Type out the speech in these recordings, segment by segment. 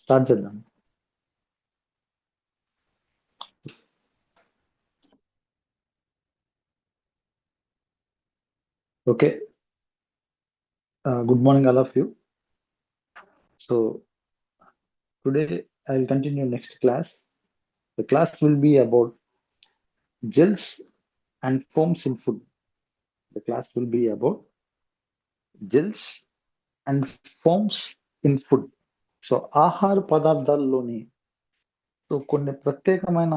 Start చేద్దాం. Okay. Good morning, all of you. So today I'll continue next class. The class will be about gels and foams in food. The class will be about gels and foams in food. So ఆహార పదార్థాల్లోని కొన్ని ప్రత్యేకమైన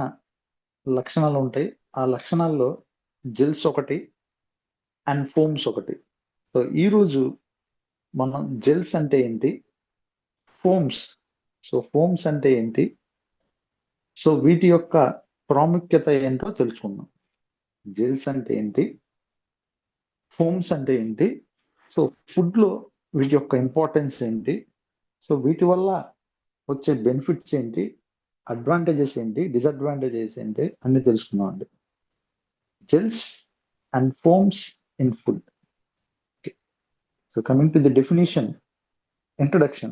లక్షణాలు ఉంటాయి. ఆ లక్షణాల్లో gels ఒకటి and firms ఒకటి. So ఈరోజు మనం జెల్స్ అంటే ఏంటి, ఫోమ్స్ ఫోమ్స్ అంటే ఏంటి, సో వీటి యొక్క ప్రాముఖ్యత ఏంటో తెలుసుకుందాం. జెల్స్ అంటే ఏంటి, ఫోమ్స్ అంటే ఏంటి, సో ఫుడ్ లో వీటి యొక్క ఇంపార్టెన్స్ ఏంటి, సో వీటి వల్ల వచ్చే బెనిఫిట్స్ ఏంటి, అడ్వాంటేజెస్ ఏంటి, డిసడ్వాంటేజెస్ ఏంటి అన్ని తెలుసుకుందాం అండి. Gels and foams in food. So coming to the definition, introduction.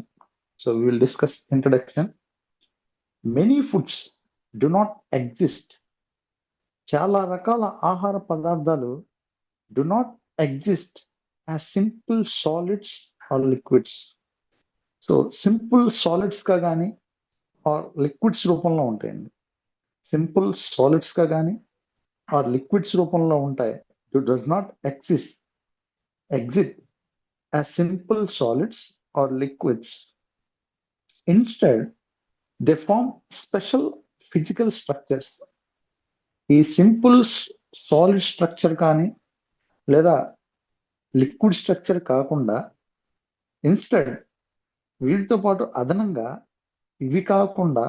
So we will discuss introduction. Many foods do not exist. చాలా రకాల ఆహార పదార్థాలు do not exist as simple solids or liquids. So simple solids గా కానీ are liquids రూపంలో ఉంటాయండి. Simple solids గా కానీ ఆర్ లిక్విడ్స్ రూపంలో ఉంటాయి. It does not exist as simple solids or liquids. Instead, they form special physical structures. ఈ simple solid structure కానీ లేదా లిక్విడ్ స్ట్రక్చర్ కాకుండా ఇన్స్టెడ్ వీటితో పాటు అదనంగా ఇవి కాకుండా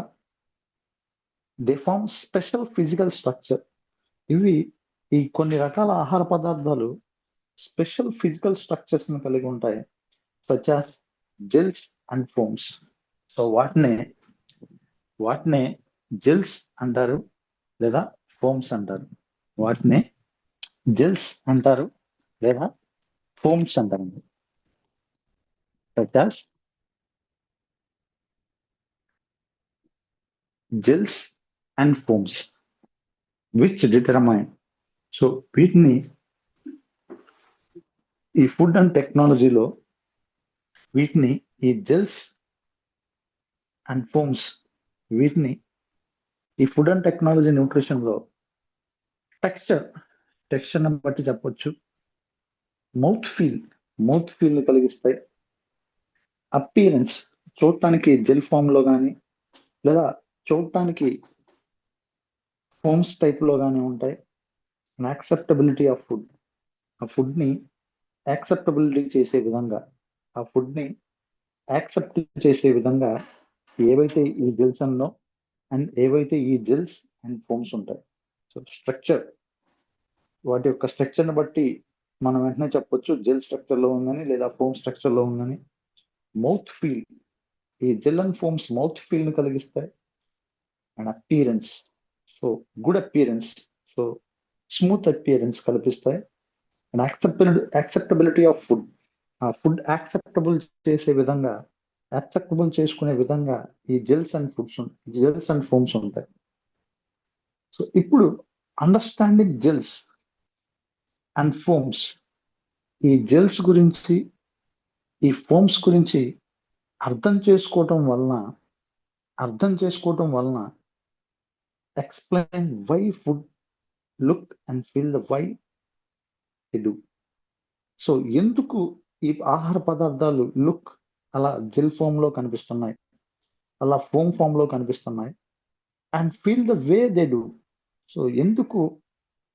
they form special physical structure. ఇవి ఈ కొన్ని రకాల ఆహార పదార్థాలు స్పెషల్ ఫిజికల్ స్ట్రక్చర్స్ ని కలిగి ఉంటాయి, such as gels and firms. So వాటినే జెల్స్ అంటారు లేదా ఫోమ్స్ అంటారు. వాటినే జెల్స్ అంటారు లేదా ఫోమ్స్ అంటారండి. Such as gels and firms which determine. So వీటిని ఈ ఫుడ్ అండ్ టెక్నాలజీలో వీటిని ఈ జెల్స్ అండ్ ఫోమ్స్ వీటిని ఈ ఫుడ్ అండ్ టెక్నాలజీ న్యూట్రిషన్ లో టెక్స్చర్ ని బట్టి చెప్పొచ్చు, మౌత్ ఫీల్ ని కలిగిస్తాయి, అపియరెన్స్ చూడటానికి జెల్ ఫామ్ లో కానీ లేదా చూడటానికి ఫోమ్స్ టైప్ లో కానీ ఉంటాయి. యాక్సెప్టబిలిటీ ఆఫ్ ఫుడ్, ఆ ఫుడ్ ని యాక్సెప్టబిలిటీ చేసే విధంగా, ఆ ఫుడ్ ని యాక్సెప్ట్ చేసే విధంగా ఏవైతే ఈ జెల్స్ అండ్ ఏవైతే ఈ జెల్స్ అండ్ ఫోమ్స్ ఉంటాయి. సో స్ట్రక్చర్, వాటి యొక్క స్ట్రక్చర్ ని బట్టి మనం వెంటనే చెప్పొచ్చు జెల్ స్ట్రక్చర్ లో ఉందని లేదా ఫోమ్ స్ట్రక్చర్ లో ఉందని. మౌత్ ఫీల్, ఈ gel and foams mouth feel ని కలిగిస్తాయి. And appearance, so good appearance, so smooth appearance కల్పిస్తాయి. అండ్ యాక్సెప్టబిలిటీ ఆఫ్ ఫుడ్, ఆ ఫుడ్ యాక్సెప్టబుల్ చేసుకునే విధంగా ఈ జెల్స్ అండ్ ఫోమ్స్ ఉంటాయి. సో ఇప్పుడు అండర్స్టాండింగ్ జెల్స్ అండ్ ఫోమ్స్, ఈ జెల్స్ గురించి ఈ ఫోమ్స్ గురించి అర్థం చేసుకోవటం వలన explain why food look and feel the way they do. So ఎందుకు ఈ ఆహార పదార్థాలు లుక్ అలా జెల్ ఫామ్ లో కనిపిస్తున్నాయి, అలా ఫోమ్ ఫామ్ లో కనిపిస్తున్నాయి, and feel the way they do. So ఎందుకు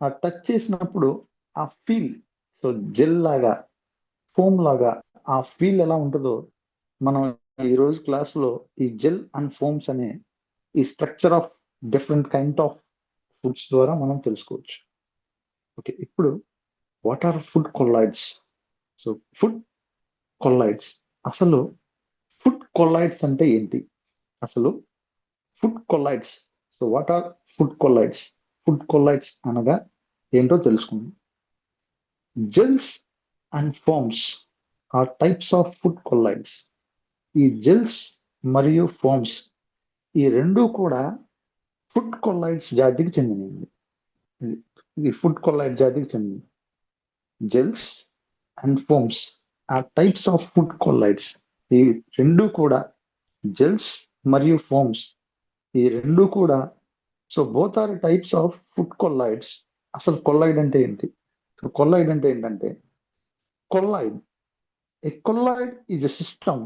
ఆ టచ్ చేసినప్పుడు ఆ ఫీల్, సో జెల్ లాగా ఫోమ్ లాగా ఆ ఫీల్ ఎలా ఉంటుందో మనం ఈ రోజు క్లాస్ లో ఈ జెల్ అండ్ ఫోమ్స్ అనే ఈ structure of different kind of foods ద్వారా మనం తెలుసుకోవచ్చు. ఓకే, ఇప్పుడు what are food colloids? So food colloids, అసలు ఫుడ్ కొలైడ్స్ అంటే ఏంటి? Food colloids, so what are food colloids? Food colloids అనగా ఏంటో తెలుసుకుందాం. Gels and foams are types of food colloids. ఈ జెల్స్ మరియు ఫోమ్స్ ఈ రెండు కూడా ఫుడ్ కొల్లాయిడ్స్ జాతికి చెందినవి. ఇది ఫుడ్ కొల్లాయిడ్ జాతికి చెందినవి. Gels and foams are types of food colloids. ఈ రెండు కూడా జెల్స్ మరియు ఫోమ్స్ ఈ రెండు కూడా so both are types of food colloids. అసలు కొల్లాయిడ్ అంటే ఏంటి? సో కొల్లాయిడ్ అంటే ఏంటంటే colloid a colloid is a system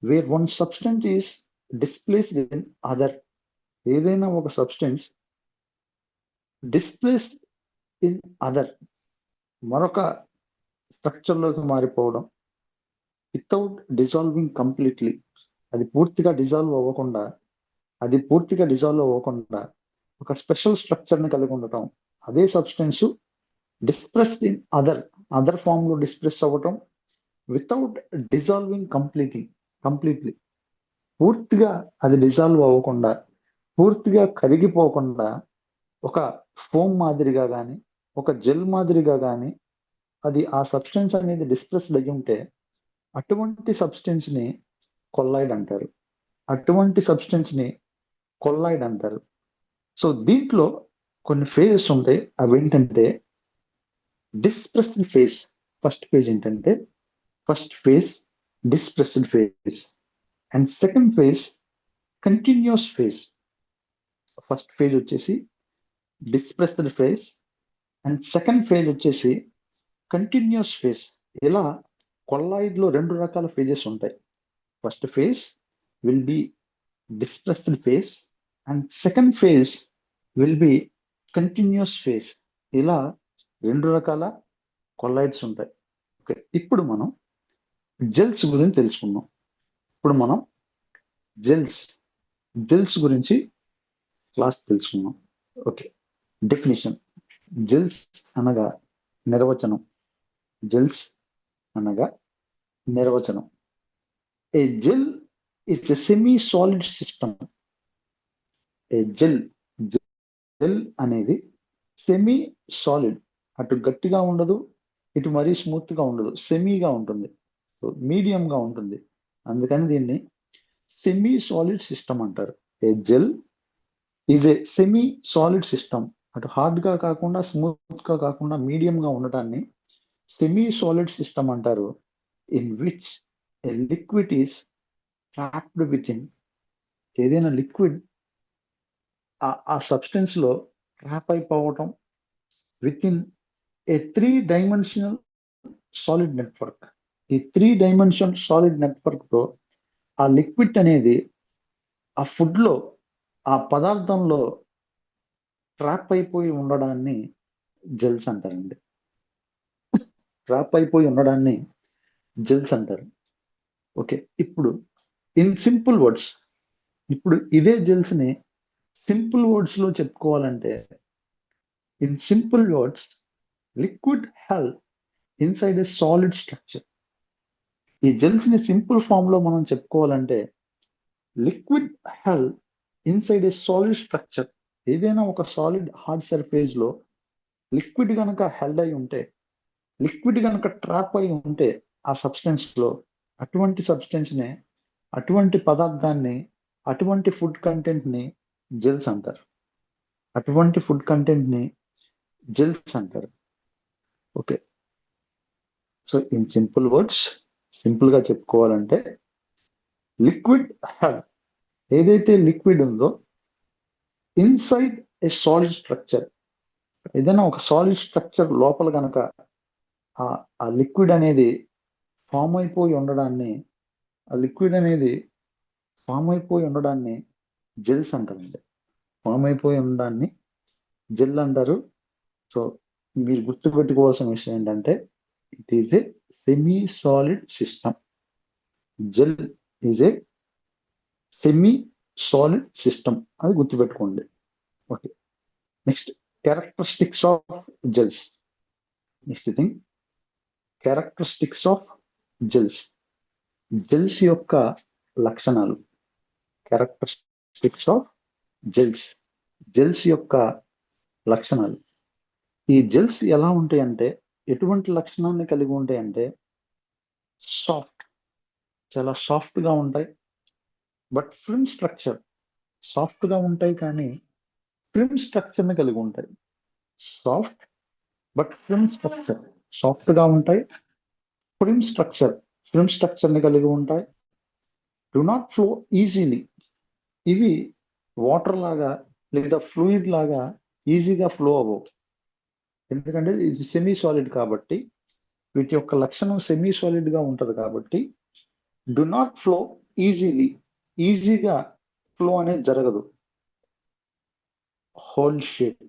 where one substance is displaced in other. ఏదైనా ఒక సబ్స్టెన్స్ డిస్ప్లేస్డ్ ఇన్ అదర్ మరొక స్ట్రక్చర్లోకి మారిపోవడం వితౌట్ డిజాల్వింగ్ కంప్లీట్లీ. అది పూర్తిగా డిజాల్వ్ అవ్వకుండా ఒక స్పెషల్ స్ట్రక్చర్ని కలిగి ఉండటం. అదే సబ్స్టెన్స్ డిస్ప్రెస్డ్ ఇన్ అదర్ ఫామ్ లో డిస్ప్రెస్ అవ్వటం వితౌట్ డిజాల్వింగ్ కంప్లీట్లీ. పూర్తిగా అది డిజాల్వ్ అవ్వకుండా, పూర్తిగా కరిగిపోకుండా ఒక ఫోమ్ మాదిరిగా కానీ ఒక జెల్ మాదిరిగా కానీ అది ఆ సబ్స్టెన్స్ అనేది డిస్ప్రెస్డ్ అయ్యి ఉంటే అటువంటి సబ్స్టెన్స్ ని కొల్లాయిడ్ అంటారు. సో దీంట్లో కొన్ని ఫేజెస్ ఉంటాయి. అవి ఏంటంటే dispersed phase. First phase dispersed phase and second phase continuous phase. First phase వచ్చేసి dispersed phase and second phase వచ్చేసి కంటిన్యూస్ ఫేజ్. ఇలా కొల్లాయిడ్ లో రెండు రకాల ఫేజెస్ ఉంటాయి. First phase will be dispersed phase and second phase will be continuous phase. ఇలా రెండు రకాల కొల్లాయిడ్స్ ఉంటాయి. ఓకే, ఇప్పుడు మనం జెల్స్ గురించి తెలుసుకుందాం. జెల్స్ గురించి క్లాస్ తెలుసుకుందాం. Okay, definition. జెల్స్ అనగా నిర్వచనం. A gel is a semi solid system. A gel అనేది సెమీ సాలిడ్, అటు గట్టిగా ఉండదు, ఇటు మరీ స్మూత్ గా ఉండదు, సెమీగా ఉంటుంది, మీడియం గా ఉంటుంది. అందుకని దీన్ని సెమీ సాలిడ్ సిస్టమ్ అంటారు. A gel is a semi solid system. అటు హార్డ్ గా కాకుండా స్మూత్ గా కాకుండా మీడియం గా ఉండటాన్ని సెమీ సాలిడ్ సిస్టమ్ అంటారు. In which a liquid is trapped within. ఏదైనా లిక్విడ్ ఆ సబ్స్టెన్స్ లో ట్రాప్ అయిపోవటం within a 3-dimensional solid network. ఈ 3-dimensional సాలిడ్ నెట్వర్క్ తో ఆ లిక్విడ్ అనేది ఆ ఫుడ్ లో, ఆ పదార్థంలో ట్రాప్ అయిపోయి ఉండడాన్ని జెల్స్ అంటారండి. ఓకే, ఇప్పుడు ఇన్ సింపుల్ వర్డ్స్, ఇదే జెల్స్ ని సింపుల్ వర్డ్స్ లో చెప్పుకోవాలంటే, in simple words liquid hell inside a solid structure. ఈ జెల్స్ ని సింపుల్ ఫామ్ లో మనం చెప్పుకోవాలంటే liquid hell inside a solid structure. ఏదైనా ఒక సాలిడ్ హార్డ్ సర్ఫేస్ లో లిక్విడ్ గనక హెల్డ్ అయి ఉంటే, లిక్విడ్ గనక ట్రాప్ అయి ఉంటే ఆ సబ్స్టెన్స్ లో, అటువంటి పదార్థాన్ని, అటువంటి ఫుడ్ కంటెంట్ ని జెల్స్ అంటారు. Okay, so in simple words, simple గా చెప్పుకోవాలంటే లిక్విడ్ హెల్, ఏదైతే లిక్విడ్ ఉందో ఇన్సైడ్ ఏ సాలిడ్ స్ట్రక్చర్, ఏదైనా ఒక సాలిడ్ స్ట్రక్చర్ లోపల గనక ఆ లిక్విడ్ అనేది ఫామ్ అయిపోయి ఉండడాన్ని జెల్స్ అంటారండి. జెల్ అంటారు. సో మీరు గుర్తుపెట్టుకోవాల్సిన విషయం ఏంటంటే it is a semi solid system. Gel is a semi solid system, అది గుర్తుపెట్టుకోండి. Okay, next characteristics of gels. Gels యొక్క లక్షణాలు. ఈ జెల్స్ ఎలా ఉంటాయంటే, ఎటువంటి లక్షణాన్ని కలిగి ఉంటాయంటే సాఫ్ట్, చాలా సాఫ్ట్ గా ఉంటాయి. బట్ ఫిల్మ్ స్ట్రక్చర్ సాఫ్ట్ గా ఉంటాయి, కానీ ఫిల్మ్ స్ట్రక్చర్ ని కలిగి ఉంటాయి. Soft but film structure soft గా ఉంటాయి. ఫిల్మ్ స్ట్రక్చర్ ని కలిగి ఉంటాయి. డు నాట్ ఫ్లో ఈజీలీ, ఇవి వాటర్ లాగా లేదా ఫ్లూయిడ్ లాగా ఈజీగా ఫ్లో అవ్వవు. ఎందుకంటే ఇది సెమీ సాలిడ్ కాబట్టి, వీటి యొక్క లక్షణం సెమీ సాలిడ్ గా ఉంటది కాబట్టి డు నాట్ ఫ్లో ఈజీలీ, ఈజీగా ఫ్లో అనేది జరగదు. హోల్ షేప్,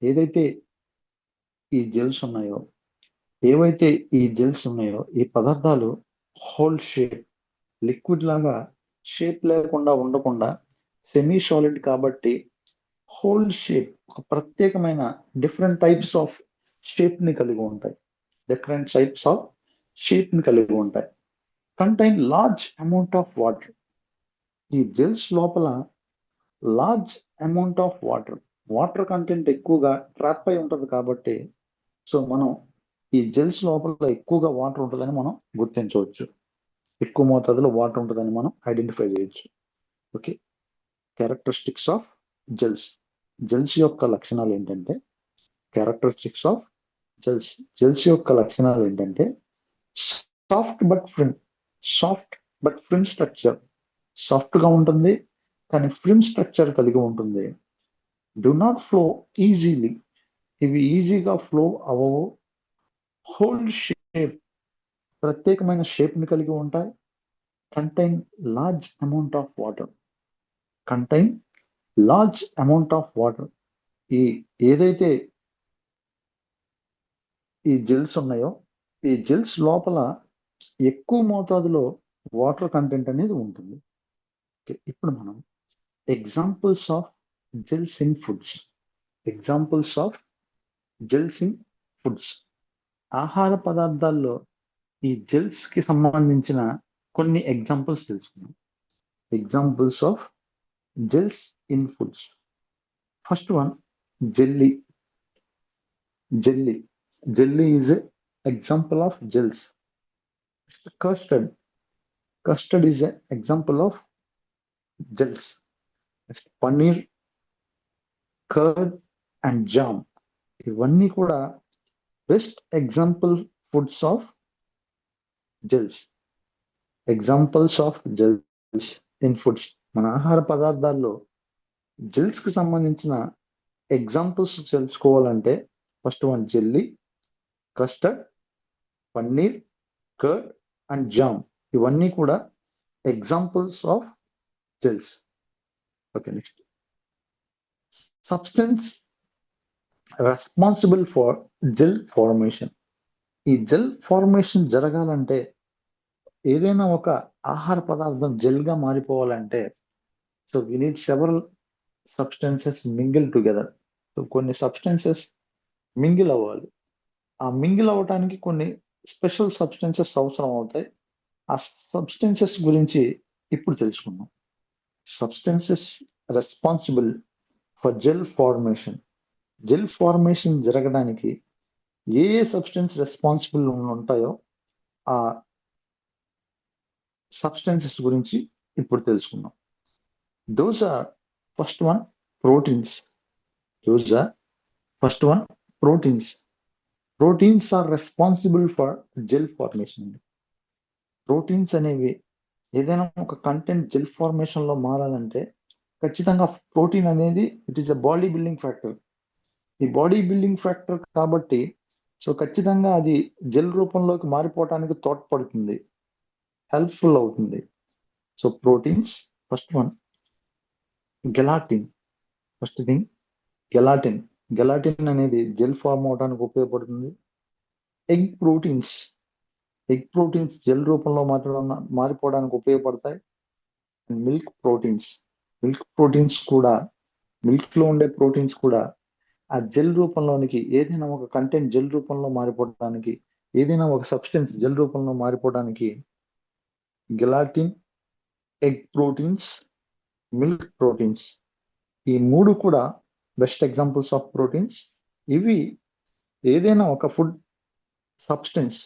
ఏదైతే ఈ జెల్స్ ఉన్నాయో ఏవైతే ఈ జెల్స్ ఉన్నాయో ఈ పదార్థాలు హోల్ షేప్, లిక్విడ్ లాగా షేప్ లేకుండా ఉండకుండా సెమీ సాలిడ్ కాబట్టి హోల్ షేప్, ఒక ప్రత్యేకమైన డిఫరెంట్ టైప్స్ ఆఫ్ షేప్ ని కలిగి ఉంటాయి. డిఫరెంట్ టైప్స్ ఆఫ్ షేప్ ని కలిగి ఉంటాయి. Contain large amount of water, ఈ జెల్స్ లోపల large amount of water content ఎక్కువగా ట్రాప్ అయి ఉంటది కాబట్టి, సో మనం ఈ జెల్స్ లోపల ఎక్కువగా వాటర్ ఉంటుందని మనం గుర్తించవచ్చు. ఎక్కువ మోతాదులో వాటర్ ఉంటుందని మనం ఐడెంటిఫై చేయొచ్చు. Okay, characteristics of gels. Gels యొక్క లక్షణాలు ఏంటంటే, క్యారెక్టరిస్టిక్స్ ఆఫ్ జెల్స్. జెల్స్ యొక్క లక్షణాలు ఏంటంటే soft but film structure, soft గా ఉంటుంది కానీ ఫిల్మ్ స్ట్రక్చర్ కలిగి ఉంటుంది. డు నాట్ ఫ్లో ఈజీలీ, ఇవి ఈజీగా ఫ్లో అవ్వవు. హోల్ షేప్, ప్రత్యేకమైన షేప్ ని కలిగి ఉంటాయి. Contain large amount of water, ఈ ఏదైతే ఈ జెల్స్ ఉన్నాయో ఈ జెల్స్ లోపల ఎక్కువ మోతాదులో వాటర్ కంటెంట్ అనేది ఉంటుంది. ఇప్పుడు మనం examples of gels in foods, ఆహార పదార్థాల్లో ఈ జెల్స్ కి సంబంధించిన కొన్ని ఎగ్జాంపుల్స్ తెలుసుకున్నాం. Examples of gels in foods. First one, jelly is a example of gels. Custard is a example of gels. Paneer, curd and jam, ఇవన్నీ కూడా best example foods of gels. Examples of gels in foods. మన ఆహార పదార్థాల్లో gels కి సంబంధించిన examples తెలుసుకోవాలంటే first one jelly, custard, paneer, curd and jam, ఇవన్నీ కూడా examples of gels. Okay, next, substance responsible for gel formation. ఈ జెల్ ఫార్మేషన్ జరగాలంటే, ఏదైనా ఒక ఆహార పదార్థం జెల్ గా మారిపోవాలంటే, so we need several substances mingle together. So కొన్ని సబ్స్టెన్సెస్ మింగిల్ అవ్వాలి. ఆ మింగిల్ అవ్వటానికి కొన్ని స్పెషల్ సబ్స్టెన్సెస్ అవసరం అవుతాయి. ఆ సబ్స్టెన్సెస్ గురించి ఇప్పుడు తెలుసుకుందాం. Substances responsible for gel formation. Gel formation జరగడానికి ఏ సబ్స్టెన్స్ రెస్పాన్సిబుల్ ఉంటాయో ఆ సబ్స్టెన్సెస్ గురించి ఇప్పుడు తెలుసుకుందాం. Those are first one proteins. Proteins are responsible for gel formation. Proteins అనేవి ఏదైనా ఒక కంటెంట్ జెల్ ఫార్మేషన్ లో మారాలంటే ఖచ్చితంగా ప్రోటీన్ అనేది it is a body building factor. ఈ బాడీ బిల్డింగ్ ఫ్యాక్టర్ కాబట్టి సో ఖచ్చితంగా అది జెల్ రూపంలోకి మారిపోవటానికి తోడ్పడుతుంది, హెల్ప్ఫుల్ అవుతుంది. So proteins, first one gelatine. First thing gelatine అనేది జెల్ ఫార్మ్ అవడానికి ఉపయోగపడుతుంది. ఎగ్ ప్రోటీన్స్ జెల్ రూపంలో మారిపోవడానికి ఉపయోగపడతాయి. మిల్క్ ప్రోటీన్స్ కూడా, మిల్క్ లో ఉండే ప్రోటీన్స్ కూడా ఆ జెల్ రూపంలోనికి ఏదైనా ఒక కంటెంట్ జెల్ రూపంలో మారిపోవడానికి, ఏదైనా ఒక సబ్స్టెన్స్ జెల్ రూపంలో మారిపోవడానికి gelatin, egg proteins, milk proteins, ఈ మూడు కూడా బెస్ట్ ఎగ్జాంపుల్స్ ఆఫ్ ప్రోటీన్స్. ఇవి ఏదైనా ఒక ఫుడ్ సబ్స్టెన్స్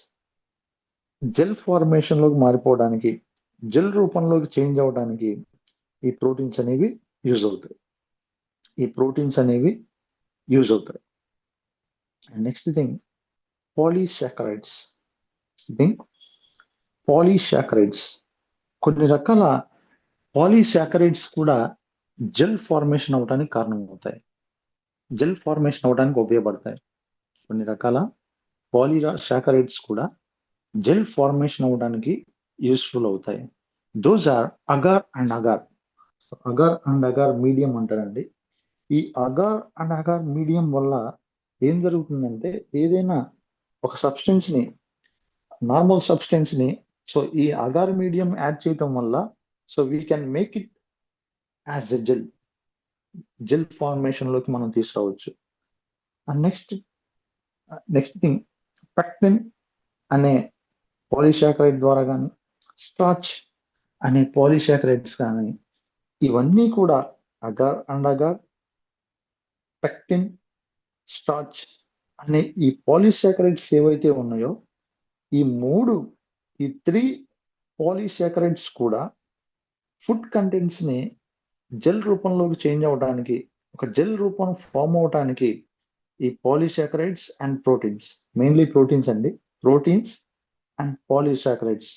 జెల్ ఫార్మేషన్ లోకి మారిపోవడానికి జెల్ రూపంలోకి చేంజ్ అవ్వడానికి ఈ ప్రోటీన్స్ అనేవి యూజ్ అవుతాయి. And next thing polysaccharides. కొన్ని రకాల పాలీసాకరైడ్స్ కూడా జెల్ ఫార్మేషన్ అవడానికి కారణమవుతాయి, జెల్ ఫార్మేషన్ అవడానికి ఉపయోగపడతాయి. కొన్ని రకాల పాలీసాకరైడ్స్ కూడా జెల్ ఫార్మేషన్ అవడానికి యూస్ఫుల్ అవుతాయి. Those are agar and agar medium అంటారండి. ఈ అగార్ మీడియం వల్ల ఏం జరుగుతుందంటే, ఏదైనా ఒక సబ్స్టెన్స్ ని, నార్మల్ సబ్స్టెన్స్ ని, సో ఈ అగార్ మీడియం యాడ్ చేయటం వల్ల so we can make it as a gel formation లోకి మనం తీసుకురావచ్చు. అండ్ నెక్స్ట్ థింగ్ పెక్టిన్ అనే పాలీసాకరైడ్ ద్వారా కానీ, స్టార్చ్ అనే పాలీసాకరైడ్స్ కానీ, ఇవన్నీ కూడా అగార్, పెక్టిన్, స్టార్చ్ అనే ఈ పాలీసాకరైడ్స్ ఏవైతే ఉన్నాయో, ఈ 3 పాలీసాకరైడ్స్ కూడా ఫుడ్ కంటెంట్స్ ని జెల్ రూపంలోకి చేంజ్ అవడానికి, ఒక జెల్ రూపం ఫామ్ అవడానికి ఈ polysaccharides and proteins, mainly proteins అండి, proteins and polysaccharides,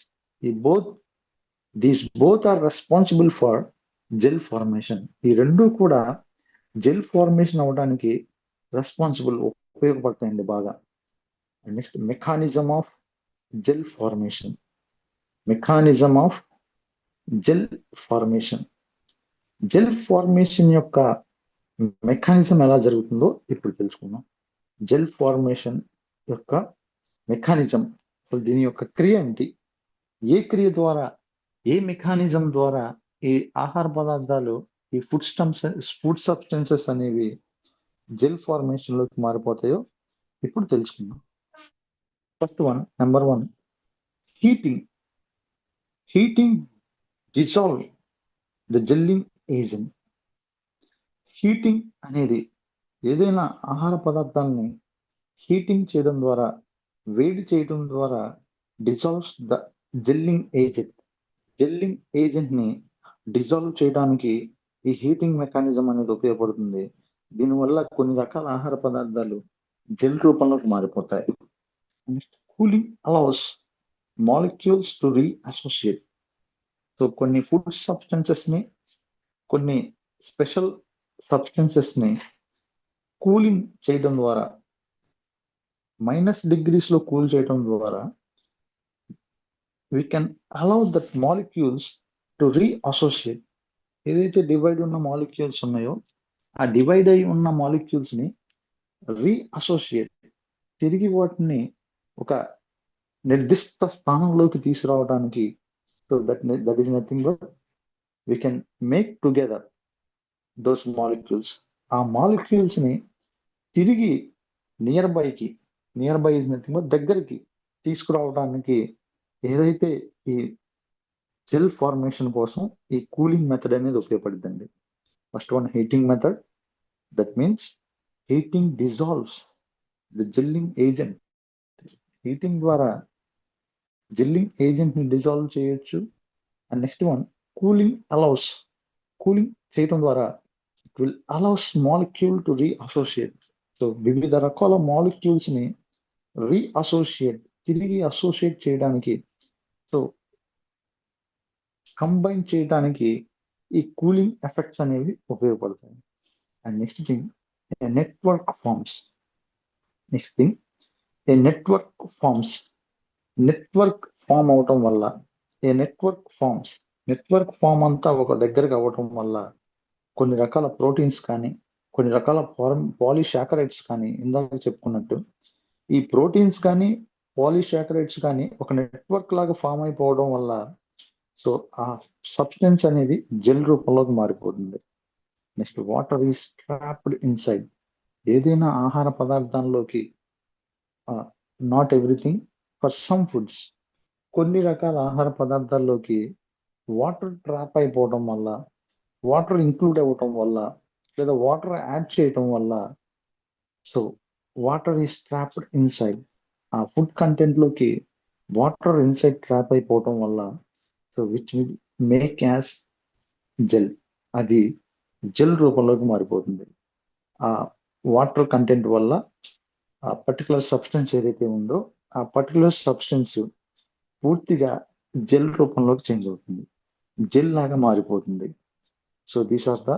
these both are responsible for gel formation. ఈ రెండు కూడా జెల్ ఫార్మేషన్ అవడానికి ఉపయోగపడతాయండి బాగా. Next mechanism of gel formation. Gel formation యొక్క మెకానిజం ఎలా జరుగుతుందో ఇప్పుడు తెలుసుకుందాం. జెల్ ఫార్మేషన్ యొక్క మెకానిజం, దీని యొక్క క్రియ ఏంటి, ఏ మెకానిజం ద్వారా ఈ ఆహార పదార్థాలు, ఈ ఫుడ్ సబ్స్టెన్సెస్ అనేవి జెల్ ఫార్మేషన్ లోకి మారిపోతాయో ఇప్పుడు తెలుసుకుందాం. First one, number 1, heating dissolve the gelling agent. Heating అనేది ఏదైనా ఆహార పదార్థాలని హీటింగ్ చేయడం ద్వారా, వేడి చేయడం ద్వారా డిజాల్వ్స్ ద జెల్లింగ్ ఏజెంట్ ని డిజాల్వ్ చేయడానికి ఈ హీటింగ్ మెకానిజం అనేది ఉపయోగపడుతుంది. దీనివల్ల కొన్ని రకాల ఆహార పదార్థాలు జెల్ రూపంలోకి మారిపోతాయి. Next cooling allows molecules to reassociate. So కొన్ని ఫుడ్ సబ్స్టెన్సెస్ ని, కొన్ని స్పెషల్ సబ్స్టెన్సెస్ ని కూలింగ్ చేయడం ద్వారా, -degrees లో కూల్ చేయడం ద్వారా we can allow that molecules to reassociate. ఏదైతే డివైడ్ ఉన్న మాలిక్యూల్స్ ఉన్నాయో, ఆ డివైడ్ అయి ఉన్న మాలిక్యూల్స్ ని రీఅసోసియేట్, తిరిగి వాటిని ఒక నిర్దిష్ట స్థానంలోకి తీసుకురావడానికి, so that is nothing but we can make together those molecules. ఆ మాలిక్యూల్స్ ని తిరిగి near by is nothing but దగ్గరికి తీసుకురావడానికి ఏదైతే ఈ జెల్ ఫార్మేషన్ కోసం ఈ కూలింగ్ మెథడ్ అనేది ఉపయోగపడుతుంది. First one heating method, that means heating dissolves the gelling agent. Heating ద్వారా జెల్లింగ్ ఏజెంట్ ని డిజాల్వ్ చేయొచ్చు. అండ్ నెక్స్ట్ వన్ కూలింగ్ చేయటం ద్వారా it will allows molecule to reassociate. So వివిధ రకాల మాలిక్యూల్స్ ని తిరిగి అసోసియేట్ చేయడానికి, సో కంబైన్ చేయడానికి ఈ కూలింగ్ ఎఫెక్ట్స్ అనేవి ఉపయోగపడతాయి. And next thing network forms. Network form అవటం వల్ల, నెట్వర్క్ ఫామ్ అంతా ఒక దగ్గరకు అవ్వటం వల్ల కొన్ని రకాల ప్రోటీన్స్ కానీ, కొన్ని రకాల పాలీసాకరైడ్స్ కానీ, ఇందాక చెప్పుకున్నట్టు ఈ ప్రోటీన్స్ కానీ, పాలీసాకరైడ్స్ కానీ ఒక నెట్వర్క్ లాగా ఫామ్ అయిపోవడం వల్ల సో ఆ సబ్స్టెన్స్ అనేది జెల్ రూపంలోకి మారిపోతుంది. Next water is trapped inside. ఏదైనా ఆహార పదార్థాల్లోకి, not everything, for some foods, కొన్ని రకాల ఆహార పదార్థాల్లోకి వాటర్ ట్రాప్ అయిపోవడం వల్ల, వాటర్ ఇంక్లూడ్ అవ్వటం వల్ల, లేదా వాటర్ యాడ్ చేయటం వల్ల, so water is trapped inside. ఆ ఫుడ్ కంటెంట్ లోకి వాటర్ ఇన్సైడ్ ట్రాప్ అయిపోవటం వల్ల so which will make as gel. అది జెల్ రూపంలోకి మారిపోతుంది. ఆ వాటర్ కంటెంట్ వల్ల ఆ పర్టికులర్ సబ్స్టెన్స్ ఏదైతే ఉందో ఆ పర్టికులర్ సబ్స్టెన్స్ పూర్తిగా జెల్ రూపంలోకి చేంజ్ అవుతుంది, జెల్ లాగా మారిపోతుంది. So these are the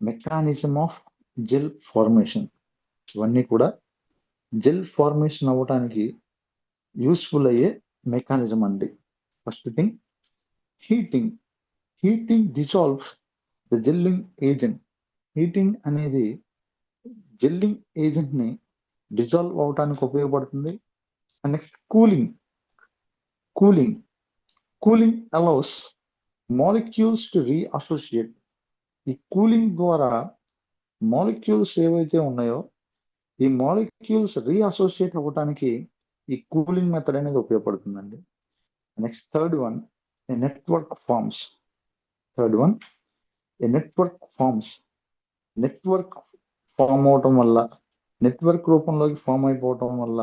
mechanism of gel formation. ఇవన్నీ కూడా జెల్ ఫార్మేషన్ అవ్వడానికి యూస్ఫుల్ అయ్యే మెకానిజం అండి. First thing, heating. Heating dissolves the gelling agent. Heating అనేది జెల్లింగ్ ఏజెంట్ ని డిజాల్వ్ అవడానికి ఉపయోగపడుతుంది. And next cooling. Cooling cooling allows molecules to reassociate. ఈ కూలింగ్ ద్వారా మాలిక్యూల్స్ ఏవైతే ఉన్నాయో ఈ మాలిక్యూల్స్ రీఅసోసియేట్ అవ్వడానికి ఈ కూలింగ్ మెథడ్ అనేది ఉపయోగపడుతుందండి. నెక్స్ట్ థర్డ్ వన్, ఏ నెట్వర్క్ ఫార్మ్స్. థర్డ్ వన్, ఏ నెట్వర్క్ ఫార్మ్స్. నెట్వర్క్ ఫామ్ అవటం వల్ల, నెట్వర్క్ రూపంలోకి ఫామ్ అయిపోవటం వల్ల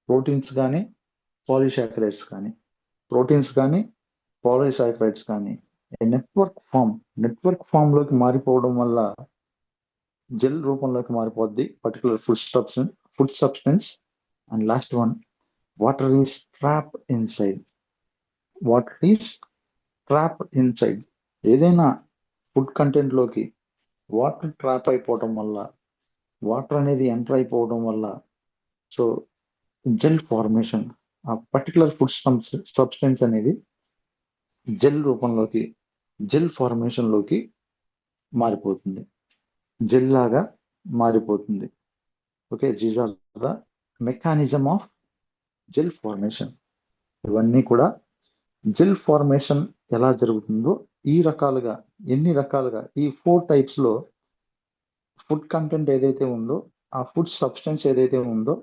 ప్రోటీన్స్ కానీ పాలీసాకరైడ్స్ కానీ, ప్రోటీన్స్ కానీ పాలీసాకరైడ్స్ కానీ నెట్వర్క్ ఫామ్ లోకి మారిపోవడం వల్ల జెల్ రూపంలోకి మారిపోద్ది particular food substance. And last one, water is trapped inside. Water is trapped inside. ఏదైనా ఫుడ్ కంటెంట్ లోకి వాటర్ ట్రాప్ అయిపోవడం వల్ల, వాటర్ అనేది ఎంటర్ అయిపోవడం వల్ల సో జెల్ ఫార్మేషన్, ఆ పర్టికులర్ ఫుడ్ సబ్స్టెన్స్ అనేది జెల్ రూపంలోకి, జెల్ ఫార్మేషన్ లోకి మారిపోతుంది, జెల్ లాగా మారిపోతుంది. Okay, these are the mechanism of gel formation. ఇవన్నీ కూడా జెల్ ఫార్మేషన్ ఎలా జరుగుతుందో ఈ రకాలుగా, ఎన్ని రకాలుగా ఈ 4 టైప్స్ లో ఫుడ్ కంటెంట్ ఏదైతే ఉందో ఆ ఫుడ్ సబ్స్టెన్స్ ఏదైతే ఉందో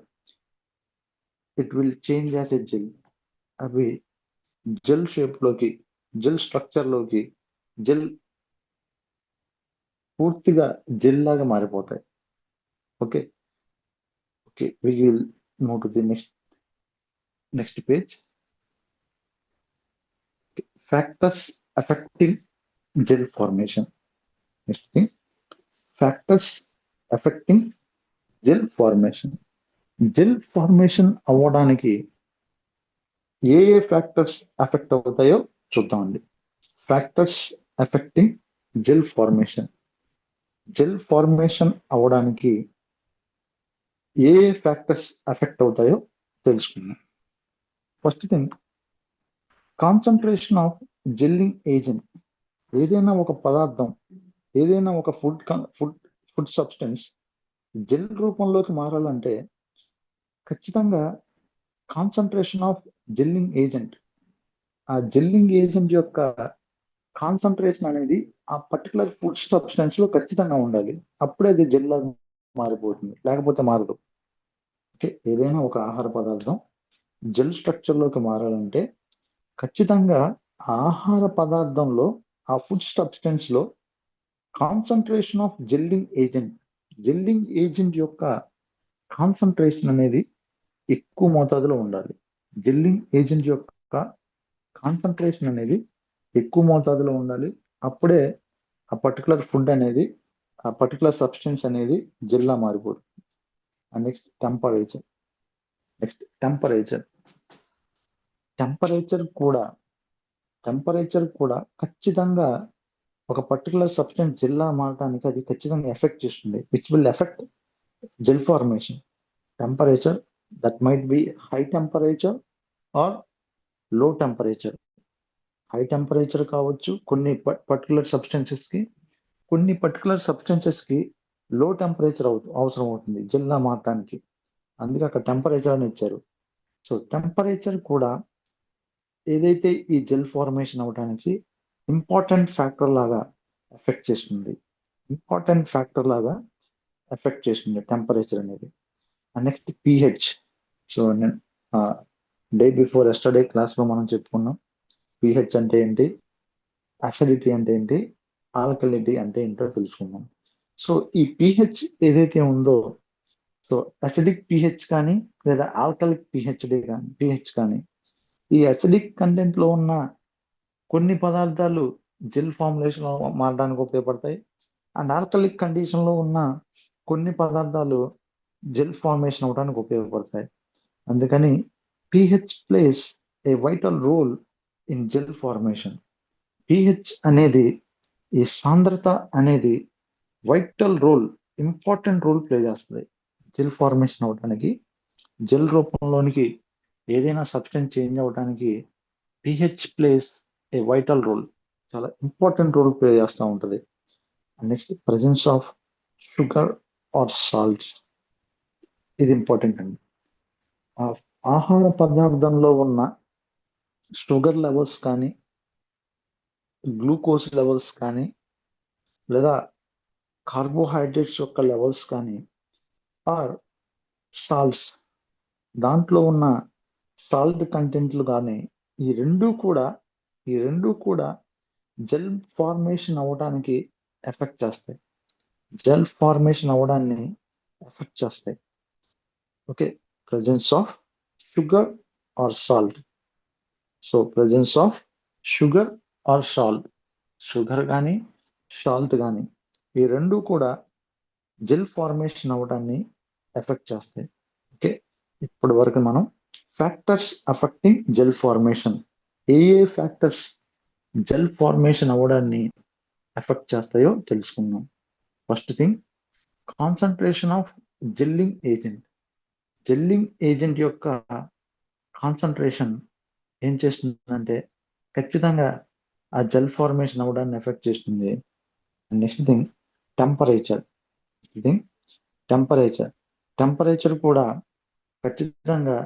it will change as a gel. అవి జెల్ షేప్ లోకి, జెల్ స్ట్రక్చర్ లోకి, జెల్ పూర్తిగా జెల్ లాగా మారిపోతాయి. Okay okay, we will move to the next page. Factors affecting gel formation. Next thing, factors affecting gel formation. Gel formation అవ్వడానికి ఏ ఏ factors effect అవుతాయో చూద్దామండి. Factors effecting gel formation. Gel formation అవ్వడానికి ఏ ఏ ఫ్యాక్టర్స్ ఎఫెక్ట్ అవుతాయో తెలుసుకుందాం. First thing, concentration of gelling agent. ఏదైనా ఒక పదార్థం, ఏదైనా ఒక ఫుడ్ సబ్స్టెన్స్ జెల్ రూపంలోకి మారాలంటే ఖచ్చితంగా కాన్సన్ట్రేషన్ ఆఫ్ జెల్లింగ్ ఏజెంట్, ఆ జెల్లింగ్ ఏజెంట్ యొక్క కాన్సన్ట్రేషన్ అనేది ఆ పర్టికులర్ ఫుడ్ సబ్స్టెన్స్ లో ఖచ్చితంగా ఉండాలి. అప్పుడే అది జెల్ లాగా మారిపోతుంది, లేకపోతే మారదు. ఓకే, ఏదైనా ఒక ఆహార పదార్థం జెల్ స్ట్రక్చర్ లోకి మారాలంటే ఖచ్చితంగా ఆ ఆహార పదార్థంలో, ఆ ఫుడ్ సబ్స్టెన్స్ లో కాన్సన్ట్రేషన్ ఆఫ్ జెల్లింగ్ ఏజెంట్ యొక్క కాన్సన్ట్రేషన్ అనేది ఎక్కువ మోతాదులో ఉండాలి. జెల్లింగ్ ఏజెంట్ యొక్క కాన్సన్ట్రేషన్ అనేది ఎక్కువ మోతాదులో ఉండాలి. అప్పుడే ఆ పర్టికులర్ ఫుడ్ అనేది, ఆ పర్టికులర్ సబ్స్టెన్స్ అనేది జెల్లా మారిపోతుంది. Next temperature. టెంపరేచర్ కూడా ఖచ్చితంగా ఒక పర్టికులర్ సబ్స్టెన్స్ జెల్లా మారడానికి అది ఖచ్చితంగా ఎఫెక్ట్ చేస్తుంది, which will effect gel formation. Temperature, that might be high temperature or low temperature. High temperature కావచ్చు కొన్ని పర్టికులర్ సబ్స్టెన్సెస్ కి, కొన్ని పర్టికులర్ సబ్స్టెన్సెస్ కి లో టెంపరేచర్ అవసరం అవుతుంది జెల్లా మారటానికి. అందుకే అక్కడ టెంపరేచర్ అని ఇచ్చారు. సో టెంపరేచర్ కూడా ఏదైతే ఈ జెల్ ఫార్మేషన్ అవడానికి ఇంపార్టెంట్ ఫ్యాక్టర్ లాగా ఎఫెక్ట్ చేస్తుంది టెంపరేచర్ అనేది. Next pH. సో నేను డే బిఫోర్ ఎస్టర్డే క్లాస్ లో మనం చెప్పుకున్నాం పిహెచ్ అంటే ఏంటి, అసిడిటీ అంటే ఏంటి, ఆల్కలిటీ అంటే ఏంటో తెలుసుకున్నాం. సో ఈ పిహెచ్ ఏదైతే ఉందో, సో అసిడిక్ పిహెచ్ కానీ లేదా ఆల్కలిక్ పిహెచ్ కానీ, ఈ అసిడిక్ కంటెంట్ లో ఉన్న కొన్ని పదార్థాలు జెల్ ఫార్ములేషన్ మారడానికి ఉపయోగపడతాయి. అండ్ ఆల్కలిక్ కండిషన్ లో ఉన్న కొన్ని పదార్థాలు జెల్ ఫార్మేషన్ అవడానికి ఉపయోగపడతాయి. అందుకని pH plays a vital role in gel formation. PH అనేది, ఈ సాంద్రత అనేది vital role, important role play చేస్తుంది జెల్ ఫార్మేషన్ అవడానికి. జెల్ రూపంలోనికి ఏదైనా సబ్స్టెన్స్ చేంజ్ అవడానికి pH plays a vital role, చాలా ఇంపార్టెంట్ రోల్ ప్లే చేస్తూ ఉంటుంది. Next presence of sugar or salts, ఇది ఇంపార్టెంట్ అండి. ఆ ఆహార పదార్థంలో ఉన్న షుగర్ లెవెల్స్ కానీ, గ్లూకోజ్ లెవెల్స్ కానీ, లేదా కార్బోహైడ్రేట్స్ యొక్క లెవెల్స్ కానీ, ఆర్ సాల్ట్స్, దాంట్లో ఉన్న సాల్ట్ కంటెంట్లు కానీ, ఈ రెండు కూడా జెల్ ఫార్మేషన్ అవ్వడానికి ఎఫెక్ట్ చేస్తాయి. జెల్ ఫార్మేషన్ అవ్వడాన్ని ఎఫెక్ట్ చేస్తాయి. Okay, presence of sugar or salt. So presence of sugar or salt, sugar కానీ సాల్ట్ కానీ, ఈ రెండు కూడా జెల్ ఫార్మేషన్ అవ్వడాన్ని ఎఫెక్ట్ చేస్తాయి. ఓకే, ఇప్పటి వరకు మనం ఫ్యాక్టర్స్ అఫెక్టింగ్ జెల్ ఫార్మేషన్, ఏ ఫ్యాక్టర్స్ జెల్ ఫార్మేషన్ అవ్వడాన్ని ఎఫెక్ట్ చేస్తాయో తెలుసుకున్నాం. First thing, concentration of gelling agent. Gelling agent యొక్క కాన్సన్ట్రేషన్ ఏం చేస్తుందంటే ఖచ్చితంగా ఆ జెల్ ఫార్మేషన్ అవ్వడాన్ని ఎఫెక్ట్ చేస్తుంది. Next thing, temperature. టెంపరేచర్ కూడా ఖచ్చితంగా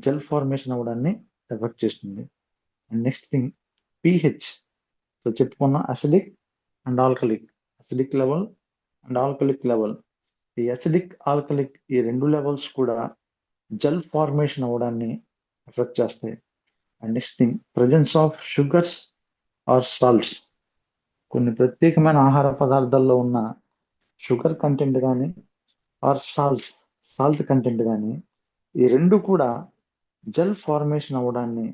జెల్ ఫార్మేషన్ అవ్వడాన్ని ఎఫెక్ట్ చేస్తుంది. And next thing, pH. So చెప్పుకున్న acidic and alkalic, acidic level and alkalic level. ఈ అసిడిక్ ఆల్కలిక్, ఈ రెండు లెవెల్స్ కూడా జెల్ ఫార్మేషన్ అవ్వడాన్ని ఎఫెక్ట్ చేస్తాయి. And next thing, presence of sugars or salts. కొన్ని ప్రత్యేకమైన ఆహార పదార్థాల్లో ఉన్న షుగర్ కంటెంట్ కానీ ఆర్ సాల్ట్ కంటెంట్ కానీ, ఈ రెండు కూడా జెల్ ఫార్మేషన్ అవ్వడాన్ని,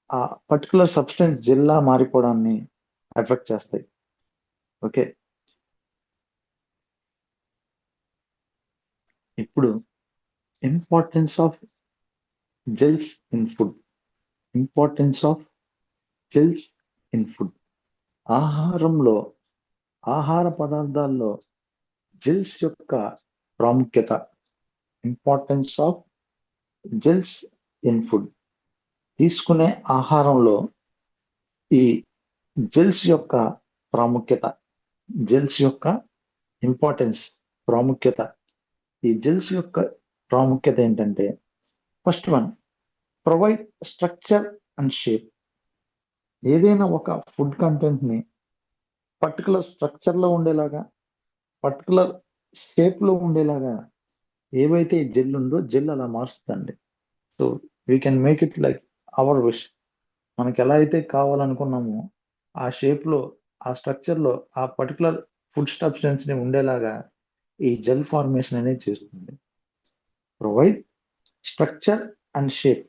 ఆ పర్టికులర్ సబ్స్టెన్స్ జెల్లా మారిపోవడాన్ని ఎఫెక్ట్ చేస్తాయి. ఓకే, ఇప్పుడు importance of gels in food. Importance of gels in food. ఆహార పదార్థాల్లో జెల్స్ యొక్క ప్రాముఖ్యత. Importance of gels in food. తీసుకునే ఆహారంలో ఈ జెల్స్ యొక్క ప్రాముఖ్యత, జెల్స్ యొక్క ఇంపార్టెన్స్, ప్రాముఖ్యత. ఈ జెల్స్ యొక్క ప్రాముఖ్యత ఏంటంటే, first one, provide structure and shape. ఏదైనా ఒక ఫుడ్ కంటెంట్ ని పర్టికులర్ స్ట్రక్చర్ లో ఉండేలాగా, పర్టికులర్ షేప్ లో ఉండేలాగా ఏవైతే జెల్ ఉందో జెల్ అలా మారుస్తుందండి. So we can make it like our wish. మనకి ఎలా అయితే కావాలనుకున్నామో ఆ షేప్ లో, ఆ స్ట్రక్చర్ లో, ఆ పర్టికులర్ ఫుడ్ సబ్స్టెన్స్ ని ఉండేలాగా ఈ జెల్ ఫార్మేషన్ అనేది చేస్తుంది. Provide structure and shape.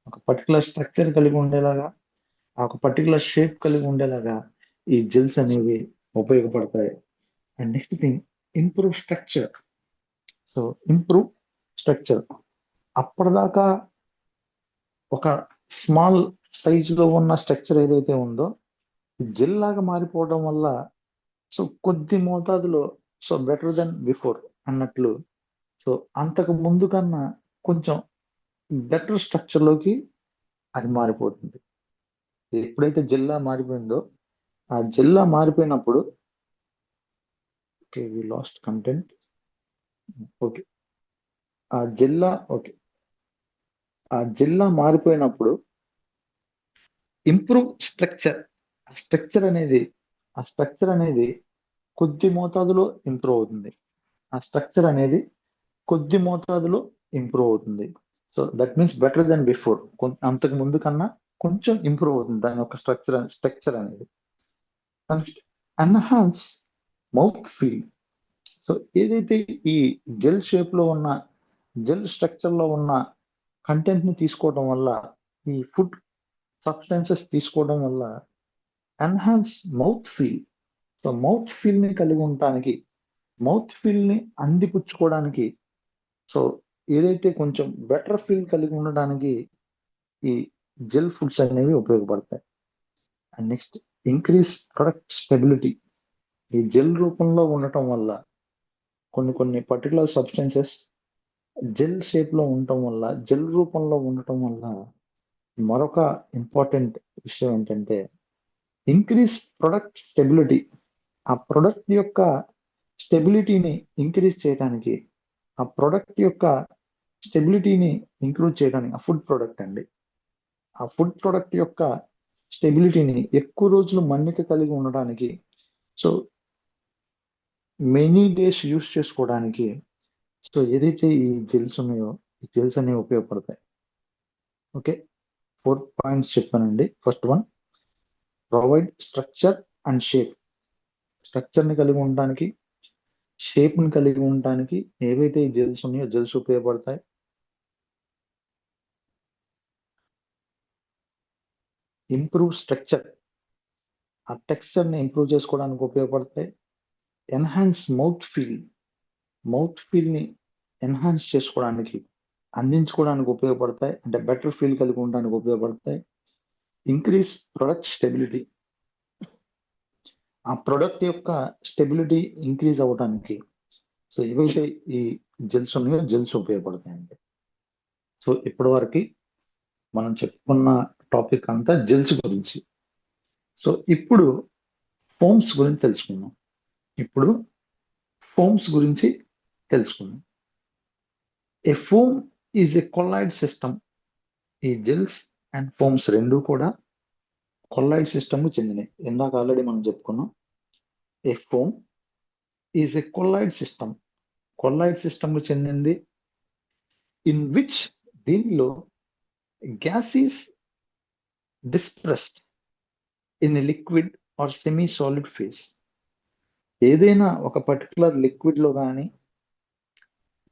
ఒక పర్టికులర్ స్ట్రక్చర్ కలిగి ఉండేలాగా, ఒక పర్టికులర్ షేప్ కలిగి ఉండేలాగా ఈ జెల్స్ అనేవి ఉపయోగపడతాయి. And next thing, improve structure. So improve structure. అప్పటిదాకా ఒక స్మాల్ సైజ్ లో ఉన్న స్ట్రక్చర్ ఏదైతే ఉందో జెల్ లాగా మారిపోవడం వల్ల, సో కొద్ది మోతాదులో, సో బెటర్ దెన్ బిఫోర్ అన్నట్లు, సో అంతకు ముందు కన్నా కొంచెం బెటర్ స్ట్రక్చర్ లోకి అది మారిపోతుంది. ఎప్పుడైతే జిల్లా మారిపోయిందో, ఆ జిల్లా మారిపోయినప్పుడు, okay we last content. Okay, ఆ జిల్లా, ఓకే, ఆ జిల్లా మారిపోయినప్పుడు ఇంప్రూవ్ స్ట్రక్చర్. ఆ స్ట్రక్చర్ అనేది కొద్ది మోతాదులో ఇంప్రూవ్ అవుతుంది. ఆ స్ట్రక్చర్ అనేది కొద్ది మోతాదులో ఇంప్రూవ్ అవుతుంది. So that means better than before. అంతకు ముందు కన్నా కొంచెం ఇంప్రూవ్ అవుతుంది దాని యొక్క స్ట్రక్చర్ అనేది. Enhance mouth feel. సో ఏదైతే ఈ జెల్ షేప్ లో ఉన్న, జెల్ స్ట్రక్చర్ లో ఉన్న కంటెంట్ ని తీసుకోవడం వల్ల, ఈ ఫుడ్ సబ్స్టెన్సెస్ తీసుకోవడం వల్ల enhance mouth feel. So mouth feel ని కలిగి ఉండటానికి, మౌత్ ఫీల్ ని అందిపుచ్చుకోవడానికి, సో ఏదైతే కొంచెం బెటర్ ఫీల్ కలిగి ఉండడానికి ఈ జెల్ ఫుడ్స్ అనేవి ఉపయోగపడతాయి. And next, increase product stability. ఈ జెల్ రూపంలో ఉండటం వల్ల కొన్ని పర్టికులర్ సబ్స్టెన్సెస్ జెల్ షేప్ లో ఉండటం వల్ల, జెల్ రూపంలో ఉండటం వల్ల మరొక ఇంపార్టెంట్ విషయం ఏంటంటే ఇంక్రీజ్ ప్రొడక్ట్ స్టెబిలిటీ. ఆ ప్రొడక్ట్ యొక్క స్టెబిలిటీని ఇంక్రీజ్ చేయడానికి, ఆ ప్రొడక్ట్ యొక్క స్టెబిలిటీని ఇంక్లూడ్ చేయడానికి, ఆ ఫుడ్ ప్రొడక్ట్ అండి, ఆ ఫుడ్ ప్రొడక్ట్ యొక్క స్టెబిలిటీని ఎక్కువ రోజులు మన్నిక కలిగి ఉండడానికి, సో మెనీ డేస్ యూస్ చేసుకోవడానికి, సో ఏదైతే ఈ జెల్స్ ఉన్నాయో ఈ జెల్స్ అనేవి ఉపయోగపడతాయి. ఓకే, 4 పాయింట్స్ చెప్పానండి. First one, provide structure and shape. Structure ని కలిగి ఉండడానికి, షేప్ ని కలిగి ఉండడానికి ఏవైతే ఈ జెల్స్ ఉన్నాయో జెల్స్ ఉపయోగపడతాయి. ఇంప్రూవ్ స్ట్రక్చర్, ఆ టెక్స్చర్ ని ఇంప్రూవ్ చేసుకోవడానికి ఉపయోగపడతాయి. Enhance mouth feel, mouth feel ని ఎన్హాన్స్ చేసుకోవడానికి, అందించుకోవడానికి ఉపయోగపడతాయి, అంటే బెటర్ ఫీల్ కలిగి ఉండడానికి ఉపయోగపడతాయి. ఇంక్రీజ్ ప్రొడక్ట్ స్టెబిలిటీ, ఆ ప్రొడక్ట్ యొక్క స్టెబిలిటీ ఇంక్రీజ్ అవ్వడానికి, సో ఏవైతే ఈ జెల్స్ ఉన్నాయో జెల్స్ ఉపయోగపడతాయండి. సో ఇప్పటి వరకు మనం చెప్పుకున్న టాపిక్ అంతా జెల్స్ గురించి. సో ఇప్పుడు ఫోమ్స్ గురించి తెలుసుకుందాం. ఇప్పుడు ఫోమ్స్ గురించి తెలుసుకుందాం. A foam is a colloid system. ఈ జెల్స్ అండ్ ఫోమ్స్ రెండు కూడా కొల్లాయిడ్ సిస్టమ్ కు చెందినవి. ఇందాక ఆల్రెడీ మనం చెప్పుకున్నాం. A foam is a colloid system, colloid system కు చెందింది. ఇన్ విచ్, దీనిలో gas is dispersed in a liquid or semi solid phase. ఏదైనా ఒక పర్టికులర్ లిక్విడ్ లో కానీ,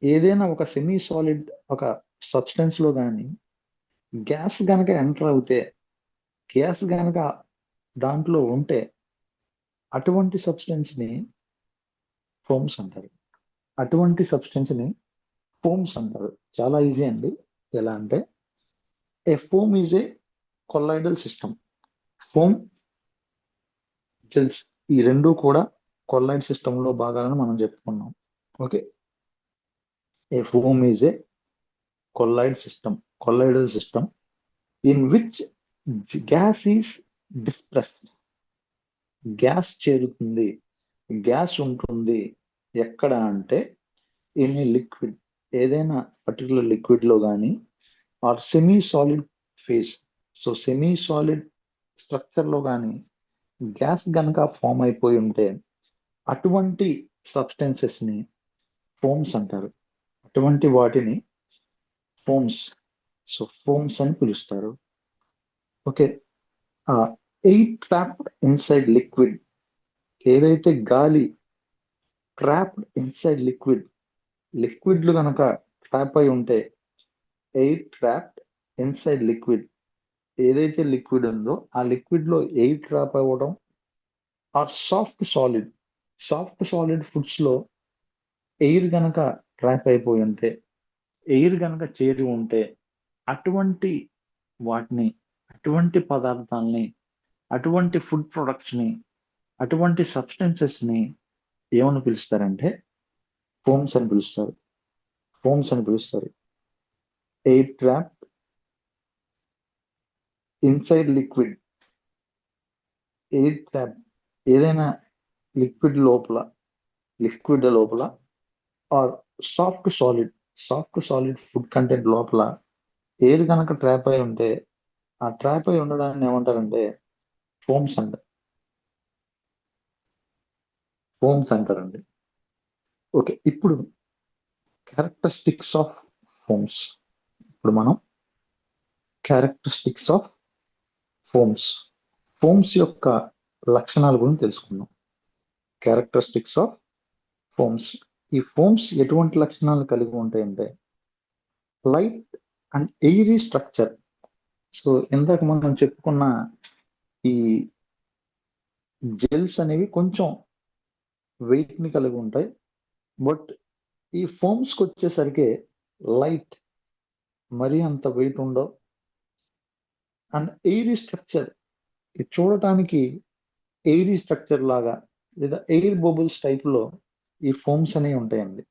ఏదైనా ఒక సెమీ సాలిడ్ ఒక సబ్స్టెన్స్ లో కానీ గ్యాస్ గనక ఎంటర్ అవుతే, గ్యాస్ గనక దాంట్లో ఉంటే అటువంటి సబ్స్టెన్స్ ని ఫోమ్స్ అంటారు. అటువంటి సబ్స్టెన్స్ ని ఫోమ్స్ అంటారు. చాలా ఈజీ అండి. ఎలా అంటే a foam is a colloidal system. Foam, gels ఈ రెండు కూడా కొల్లాయిడ్ సిస్టమ్ లో భాగాలను మనం చెప్పుకున్నాం. Okay, a foam is a colloid system, colloidal system in which gas is dispersed. Gas చేరుతుంది, గ్యాస్ ఉంటుంది. ఎక్కడ అంటే ఇన్ ఏ లిక్విడ్, ఏదైనా పర్టికులర్ లిక్విడ్ లో కానీ, or semi solid phase, so semi solid structure లో కానీ గ్యాస్ గనక ఫామ్ అయిపోయి ఉంటే అటువంటి సబ్స్టెన్సెస్ ని ఫోమ్స్ అంటారు. అటువంటి వాటిని ఫోమ్స్, సో ఫోమ్స్ అని పిలుస్తారు. Okay, air trapped inside liquid. ఏదైతే గాలి ట్రాప్డ్ ఇన్సైడ్ లిక్విడ్, లిక్విడ్లు కనుక ట్రాప్ అయి ఉంటే, ఎయిర్ ట్రాప్డ్ ఇన్సైడ్ లిక్విడ్, ఏదైతే లిక్విడ్ ఉందో ఆ లిక్విడ్ లో ఎయిర్ ట్రాప్ అవ్వడం. Or soft solid, soft solid foods లో ఎయిర్ గనక ట్రాప్ అయిపోయి ఉంటే, ఎయిర్ గనక చేరి ఉంటే అటువంటి వాటిని, అటువంటి పదార్థాలని, అటువంటి ఫుడ్ ప్రొడక్ట్స్ ని, అటువంటి సబ్స్టెన్సెస్ ని ఏమని పిలుస్తారంటే ఫోమ్స్ అని పిలుస్తారు. ఫోమ్స్ అని పిలుస్తారు. Air trap inside liquid, air trap ఏదైనా లిక్విడ్ లోపల, లిక్విడ్ లోపల, or soft solid, soft solid food content లోపల ఎయిర్ కనుక ట్రాప్ అయి ఉంటే, ఆ ట్రాప్ అయి ఉండడాన్ని ఏమంటారంటే ఫోమ్స్ అంటారు. ఫోమ్స్ అంటారండి. ఓకే, ఇప్పుడు క్యారెక్టరిస్టిక్స్ ఆఫ్ ఫోమ్స్. ఇప్పుడు మనం క్యారెక్టరిస్టిక్స్ ఆఫ్ ఫోమ్స్, ఫోమ్స్ యొక్క లక్షణాల గురించి తెలుసుకుందాం. Characteristics of firms. ఈ ఫోమ్స్ ఎటువంటి లక్షణాలు కలిగి ఉంటాయంటే light and airy structure. So ఇందాక మనం చెప్పుకున్న ఈ జెల్స్ అనేవి కొంచెం వెయిట్ ని కలిగి ఉంటాయి. బట్ ఈ ఫోమ్స్ కి వచ్చేసరికి లైట్, మరీ అంత వెయిట్ ఉండవు. అండ్ ఎయిరీ స్ట్రక్చర్, ఇది చూడటానికి ఎయిరీ స్ట్రక్చర్ లాగా లేదా ఎయిర్ బబుల్స్ టైప్ లో ఈ ఫోమ్స్ అనేవి ఉంటాయండి.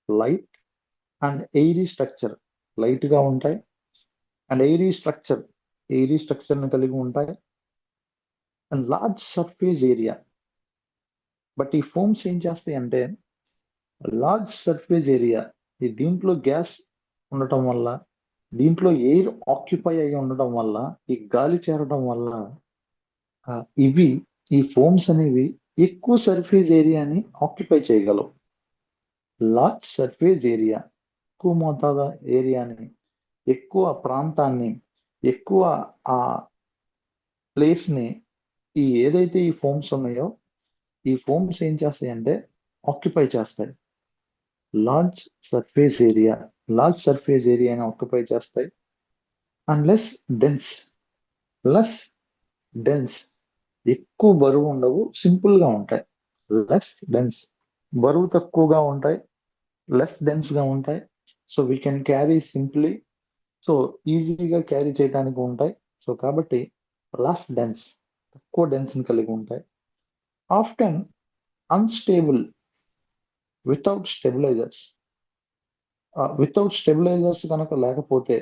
Light and airy structure, light గా ఉంటాయి. అండ్ ఎయిరీ స్ట్రక్చర్ ని కలిగి ఉంటాయి. And large surface area. But ఈ ఫోమ్స్ ఏం చేస్తాయి అంటే, లార్జ్ సర్ఫేస్ ఏరియా, ఈ దీంట్లో గ్యాస్ ఉండటం వల్ల, దీంట్లో ఎయిర్ ఆక్యుపై అయి ఉండటం వల్ల, ఈ గాలి చేరడం వల్ల ఇవి ఈ ఫోమ్స్ అనేవి ఎక్కువ సర్ఫేస్ ఏరియాని ఆక్యుపై చేయగలవు. లార్జ్ సర్ఫేస్ ఏరియా, ఎక్కువ మోతాదు ఏరియాని, ఎక్కువ ప్రాంతాన్ని, ఎక్కువ ఆ ప్లేస్ ని ఏదైతే ఈ ఫోమ్స్ ఉన్నాయో, ఈ ఫోమ్స్ ఏం చేస్తాయంటే ఆక్యుపై చేస్తాయి. లార్జ్ సర్ఫేస్ ఏరియాని ఆక్యుపై చేస్తాయి. అండ్ లెస్ డెన్స్, ఎక్కువ బరువు ఉండవు, సింపుల్ గా ఉంటాయి. లెస్ డెన్స్, బరువు తక్కువగా ఉంటాయి, లెస్ డెన్స్ గా ఉంటాయి. So we can carry simply, so ఈజీగా క్యారీ చేయడానికి ఉంటాయి. సో కాబట్టి లెస్ డెన్స్, తక్కువ డెన్స్ ని కలిగి ఉంటాయి. Often unstable without stabilisers. కనుక లేకపోతే,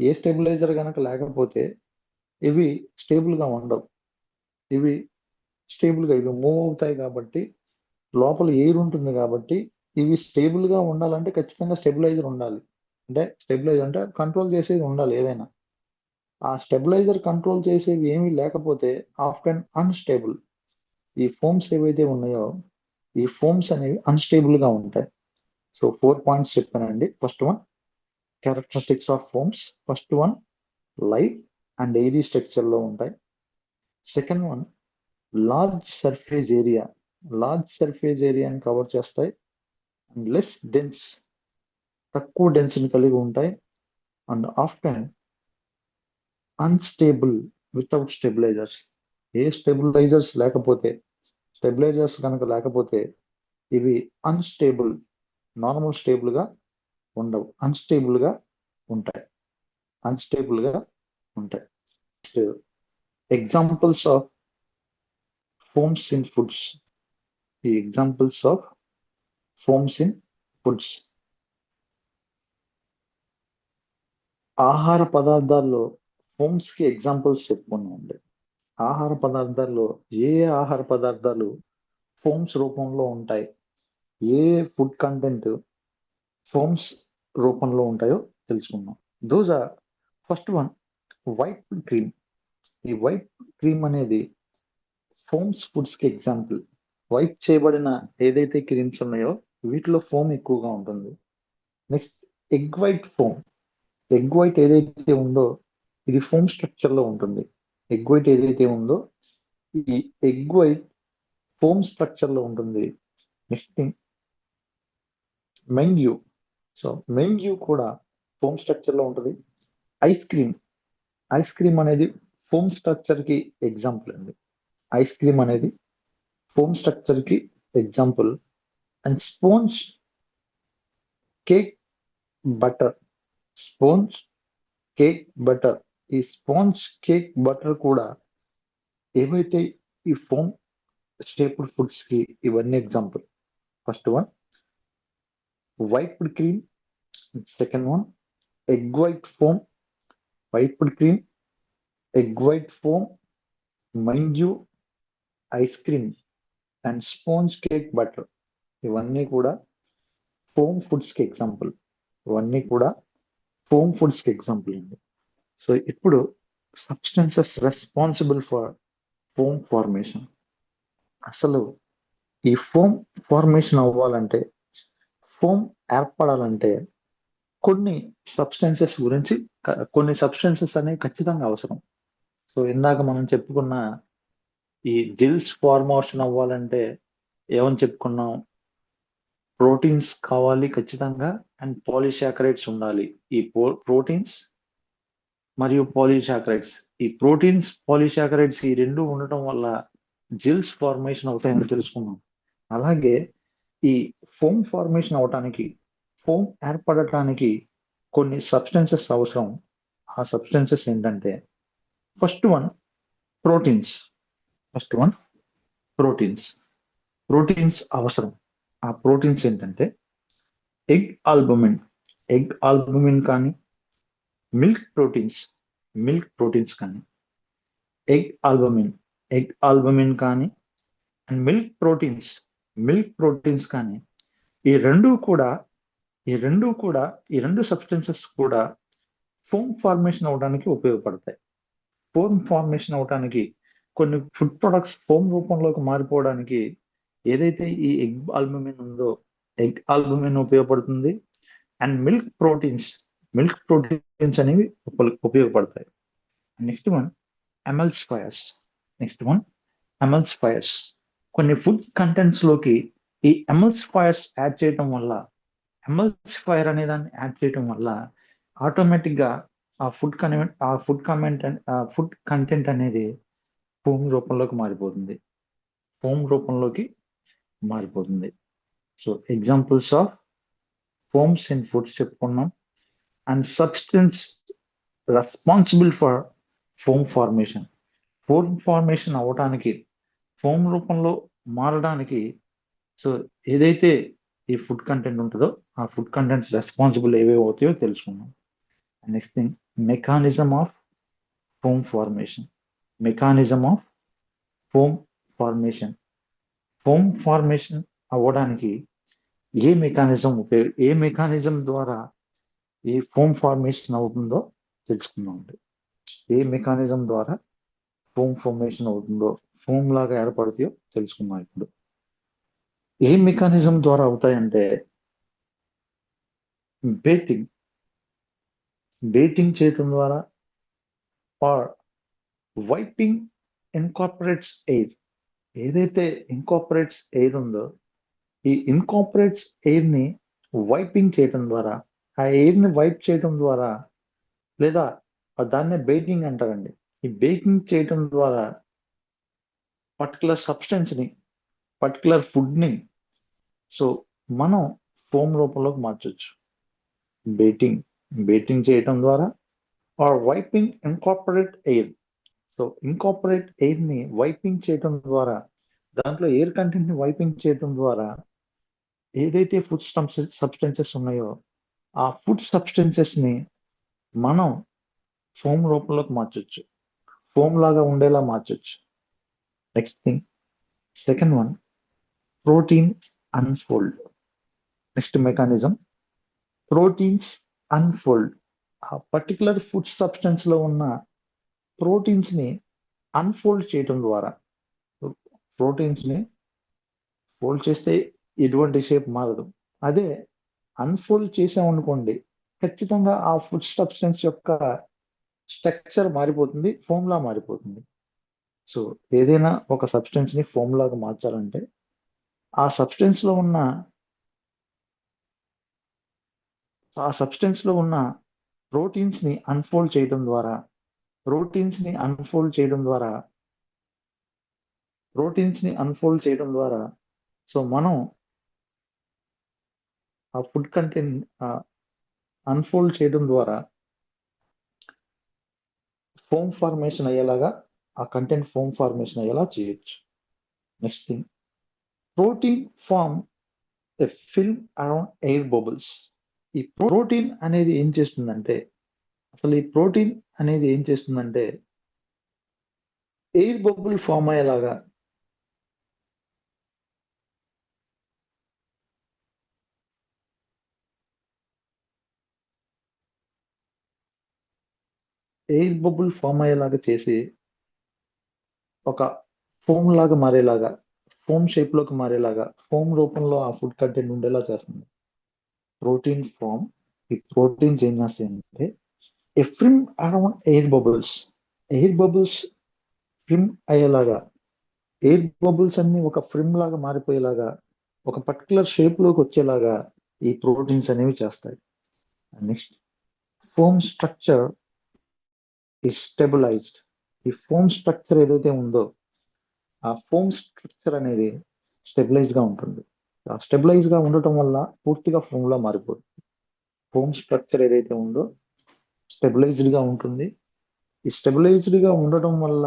ఏ స్టెబిలైజర్ కనుక లేకపోతే ఇవి స్టేబుల్ గా ఉండవు. ఇవి మూవ్ అవుతాయి కాబట్టి, లోపల ఎయిర్ ఉంటుంది కాబట్టి, ఇవి స్టేబుల్ గా ఉండాలంటే ఖచ్చితంగా స్టెబిలైజర్ ఉండాలి. అంటే కంట్రోల్ చేసేది ఉండాలి ఏదైనా. ఆ స్టెబిలైజర్ కంట్రోల్ చేసేవి ఏమీ లేకపోతే ఆఫ్టెన్ అన్స్టేబుల్. ఈ ఫోమ్స్ ఏవైతే ఉన్నాయో, ఈ ఫోమ్స్ అనేవి అన్స్టేబుల్ గా ఉంటాయి. సో 4 పాయింట్స్ చెప్పానండి. First one, characteristics of firms. First one, light and airy structure లో ఉంటాయి. సెకండ్ వన్, లార్జ్ సర్ఫేస్ ఏరియాని కవర్ చేస్తాయి. అండ్ లెస్ డెన్స్, తక్కువ డెన్సిటీ కలిగి ఉంటాయి. And often unstable without stabilisers. A stabilisers కనుక లేకపోతే ఇవి అన్స్టేబుల్, నార్మల్ స్టేబుల్ గా ఉండవు, అన్స్టేబుల్ గా ఉంటాయి. Examples of foams in foods. ఈ examples of foams in foods. ఆహార పదార్థాల్లో ఫోమ్స్ కి ఎగ్జాంపుల్స్ చెప్పుకున్నామండి. ఏ ఆహార పదార్థాలు ఫోమ్స్ రూపంలో ఉంటాయి, ఏ ఫుడ్ కంటెంట్ ఫోమ్స్ రూపంలో ఉంటాయో తెలుసుకుందాం. Those are, first one, white cream. ఈ వైట్ క్రీమ్ అనేది ఫోమ్స్ ఫుడ్స్ కి ఎగ్జాంపుల్. వైప్ చేయబడిన ఏదైతే క్రీమ్స్ ఉన్నాయో వీటిలో ఫోమ్ ఎక్కువగా ఉంటుంది. Next, egg white foam. Egg white ఏదైతే ఉందో ఇది ఫోమ్ స్ట్రక్చర్ లో ఉంటుంది. ఎగ్ వైట్ ఏదైతే ఉందో ఈ ఎగ్ వైట్ ఫోమ్ స్ట్రక్చర్ లో ఉంటుంది. Next thing, meringue. So meringue కూడా ఫోమ్ స్ట్రక్చర్ లో ఉంటుంది. ఐస్ క్రీమ్ అనేది ఫోమ్ స్ట్రక్చర్ కి ఎగ్జాంపుల్ అండి. ఐస్ క్రీమ్ అనేది ఫోమ్ స్ట్రక్చర్ కి example. And sponge cake batter. ఈ స్పాంజ్ కేక్ బటర్ కూడా ఏవైతే ఈ ఫోమ్ స్టేపుల్ ఫుడ్స్ కి ఇవన్నీ example. First one, whipped cream. Second one, egg white foam, whipped cream, egg white foam, మైండ్యూ, ice cream and sponge cake batter. ఇవన్నీ కూడా foam foods కి ఎగ్జాంపుల్. అండి. సో ఇప్పుడు substances responsible for foam formation. అసలు ఈ ఫోమ్ ఫార్మేషన్ అవ్వాలంటే, foam ఏర్పడాలంటే కొన్ని సబ్స్టెన్సెస్ అనేవి ఖచ్చితంగా అవసరం. సో ఇందాక మనం చెప్పుకున్న ఈ జెల్స్ ఫార్మేషన్ అవ్వాలంటే ఏమని చెప్పుకున్నాం? ప్రోటీన్స్ కావాలి ఖచ్చితంగా, అండ్ పాలీసాకరైడ్స్ ఉండాలి. ఈ ప్రోటీన్స్ మరియు పాలీసాకరైడ్స్, ఈ ప్రోటీన్స్ పాలీసాకరైడ్స్ ఈ రెండు ఉండటం వల్ల జెల్స్ ఫార్మేషన్ అవుతాయని తెలుసుకున్నాం. అలాగే ఈ ఫోమ్ ఫార్మేషన్ అవటానికి, ఫోమ్ ఏర్పడటానికి కొన్ని సబ్స్టెన్సెస్ అవసరం. ఆ సబ్స్టెన్సెస్ ఏంటంటే first one proteins. First one proteins. Proteins అవసరం. ఆ ప్రోటీన్స్ ఏంటంటే ఎగ్ ఆల్బుమిన్. ఎగ్ ఆల్బుమిన్ కానీ, మిల్క్ ప్రోటీన్స్. మిల్క్ ప్రోటీన్స్ కానీ, ఎగ్ ఆల్బుమిన్. ఎగ్ ఆల్బుమిన్ కానీ, and milk proteins. Milk proteins కానీ, ఈ రెండు కూడా ఈ రెండు సబ్స్టెన్సెస్ కూడా ఫోమ్ ఫార్మేషన్ అవడానికి ఉపయోగపడతాయి. ఫోమ్ ఫార్మేషన్ అవడానికి, కొన్ని ఫుడ్ ప్రొడక్ట్స్ ఫోమ్ రూపంలోకి మారిపోవడానికి ఏదైతే ఈ ఎగ్ ఆల్బుమిన్ ఉందో, ఎగ్ ఆల్బుమిన్ ఉపయోగపడుతుంది. అండ్ మిల్క్ ప్రోటీన్స్ అనేవి ఉపయోగపడతాయి. Next one emulsifiers. Next one emulsifiers. కొన్ని ఫుడ్ కంటెంట్స్ లోకి ఈ ఎమల్సిఫైయర్స్ యాడ్ చేయడం వల్ల, ఎమల్సిఫైయర్ అనే దాన్ని యాడ్ చేయడం వల్ల ఆటోమేటిక్ గా ఆ ఫుడ్ కంటెంట్ అనేది ఫోమ్ రూపంలోకి మారిపోతుంది. ఫోమ్ రూపంలోకి మారిపోతుంది. So examples of foams in foods చెప్పుకున్నాం. And substance responsible for foam formation. Foam formation అవడానికి, ఫోమ్ రూపంలో మారడానికి, సో ఏదైతే ఈ ఫుడ్ కంటెంట్ ఉంటుందో ఆ ఫుడ్ కంటెంట్స్ రెస్పాన్సిబుల్ ఏవేవి అవుతాయో తెలుసుకున్నాం. Next thing mechanism of foam formation. Mechanism of foam formation. Foam formation అవ్వడానికి ఏ మెకానిజం ద్వారా ఈ ఫోమ్ ఫార్మేషన్ అవుతుందో తెలుసుకుందాం. ఏ మెకానిజం ద్వారా ఫోమ్ ఫార్మేషన్ అవుతుందో, ఫోమ్ లాగా ఏర్పడుతాయో తెలుసుకుందాం. ఇప్పుడు ఏ మెకానిజం ద్వారా అవుతాయంటే బేటింగ్. బేటింగ్ చేయటం ద్వారా, ఆర్ వైపింగ్ ఇన్కార్పొరేట్స్ ఎయిర్. ఏదైతే ఇన్కార్పొరేట్స్ ఎయిర్ ఉందో ఈ ఇన్కార్పొరేట్స్ ఎయిర్ ని వైపింగ్ చేయటం ద్వారా, ఆ ఎయిర్ ని వైప్ చేయటం ద్వారా, లేదా దాన్నే బేకింగ్ అంటారండి. ఈ బేకింగ్ చేయటం ద్వారా పర్టికులర్ సబ్స్టెన్స్ ని, పర్టికులర్ ఫుడ్ ని సో మనం ఫోమ్ రూపంలోకి మార్చొచ్చు. బేటింగ్ చేయటం ద్వారా, or whipping incorporate air. So incorporate air ని వైపింగ్ చేయటం ద్వారా, దాంట్లో ఎయిర్ కంటెంట్ ని వైపింగ్ చేయటం ద్వారా ఏదైతే ఫుడ్ సబ్స్టెన్సెస్ ఉన్నాయో ఆ ఫుడ్ సబ్స్టెన్సెస్ ని మనం ఫోమ్ రూపంలోకి మార్చొచ్చు, ఫోమ్ లాగా ఉండేలా మార్చొచ్చు. Next thing second one protein unfold. Next mechanism proteins unfold. ఆ పర్టికులర్ ఫుడ్ సబ్స్టెన్స్ లో ఉన్న ప్రోటీన్స్ ని అన్ఫోల్డ్ చేయటం ద్వారా, ప్రోటీన్స్ ని ఫోల్డ్ చేస్తే ఎటువంటి షేప్ మారదు. అదే అన్ఫోల్డ్ చేసామనుకోండి, ఖచ్చితంగా ఆ ఫుడ్ సబ్స్టెన్స్ యొక్క స్ట్రక్చర్ మారిపోతుంది, ఫోమ్ లా మారిపోతుంది. సో ఏదైనా ఒక సబ్స్టెన్స్ ని ఫోమ్ లాగా మార్చాలంటే ఆ సబ్స్టెన్స్ లో ఉన్న ప్రోటీన్స్ ని అన్ఫోల్డ్ చేయడం ద్వారా, సో మనం ఆ ఫుడ్ కంటెంట్ అన్ఫోల్డ్ చేయడం ద్వారా ఫోమ్ ఫార్మేషన్ అయ్యేలాగా, ఆ కంటెంట్ ఫోమ్ ఫార్మేషన్ అయ్యేలా చేయొచ్చు. Next thing protein form a film around air bubbles. ఈ ప్రోటీన్ అనేది ఏం చేస్తుందంటే, ఎయిర్ బబుల్ ఫామ్ అయ్యేలాగా, చేసి ఒక ఫోమ్ లాగా మారేలాగా, ఫోమ్ షేప్ లోకి మారేలాగా, ఫోమ్ రూపంలో ఆ ఫుడ్ కంటెంట్ ఉండేలా చేస్తుంది. Protein form. ఈ ప్రోటీన్స్ ఏం చేస్తాయంటే a film around air bubbles film అయ్యేలాగా, ఎయిర్ బబుల్స్ అన్ని ఒక ఫిల్మ్ లాగా మారిపోయేలాగా, ఒక పర్టికులర్ షేప్ లోకి వచ్చేలాగా ఈ ప్రోటీన్స్ అనేవి చేస్తాయి. నెక్స్ట్ ఫోమ్ స్ట్రక్చర్ ఈ స్టెబిలైజ్డ్. ఈ ఫోమ్ స్ట్రక్చర్ ఏదైతే ఉందో ఆ ఫోమ్ స్ట్రక్చర్ అనేది స్టెబిలైజ్ గా ఉంటుంది. ఆ స్టెబిలైజ్ గా ఉండటం వల్ల పూర్తిగా ఫోమ్ లా మారిపోతుంది. ఫోమ్ స్ట్రక్చర్ ఏదైతే ఉందో స్టెబిలైజ్డ్ గా ఉంటుంది. ఈ స్టెబిలైజ్డ్ గా ఉండటం వల్ల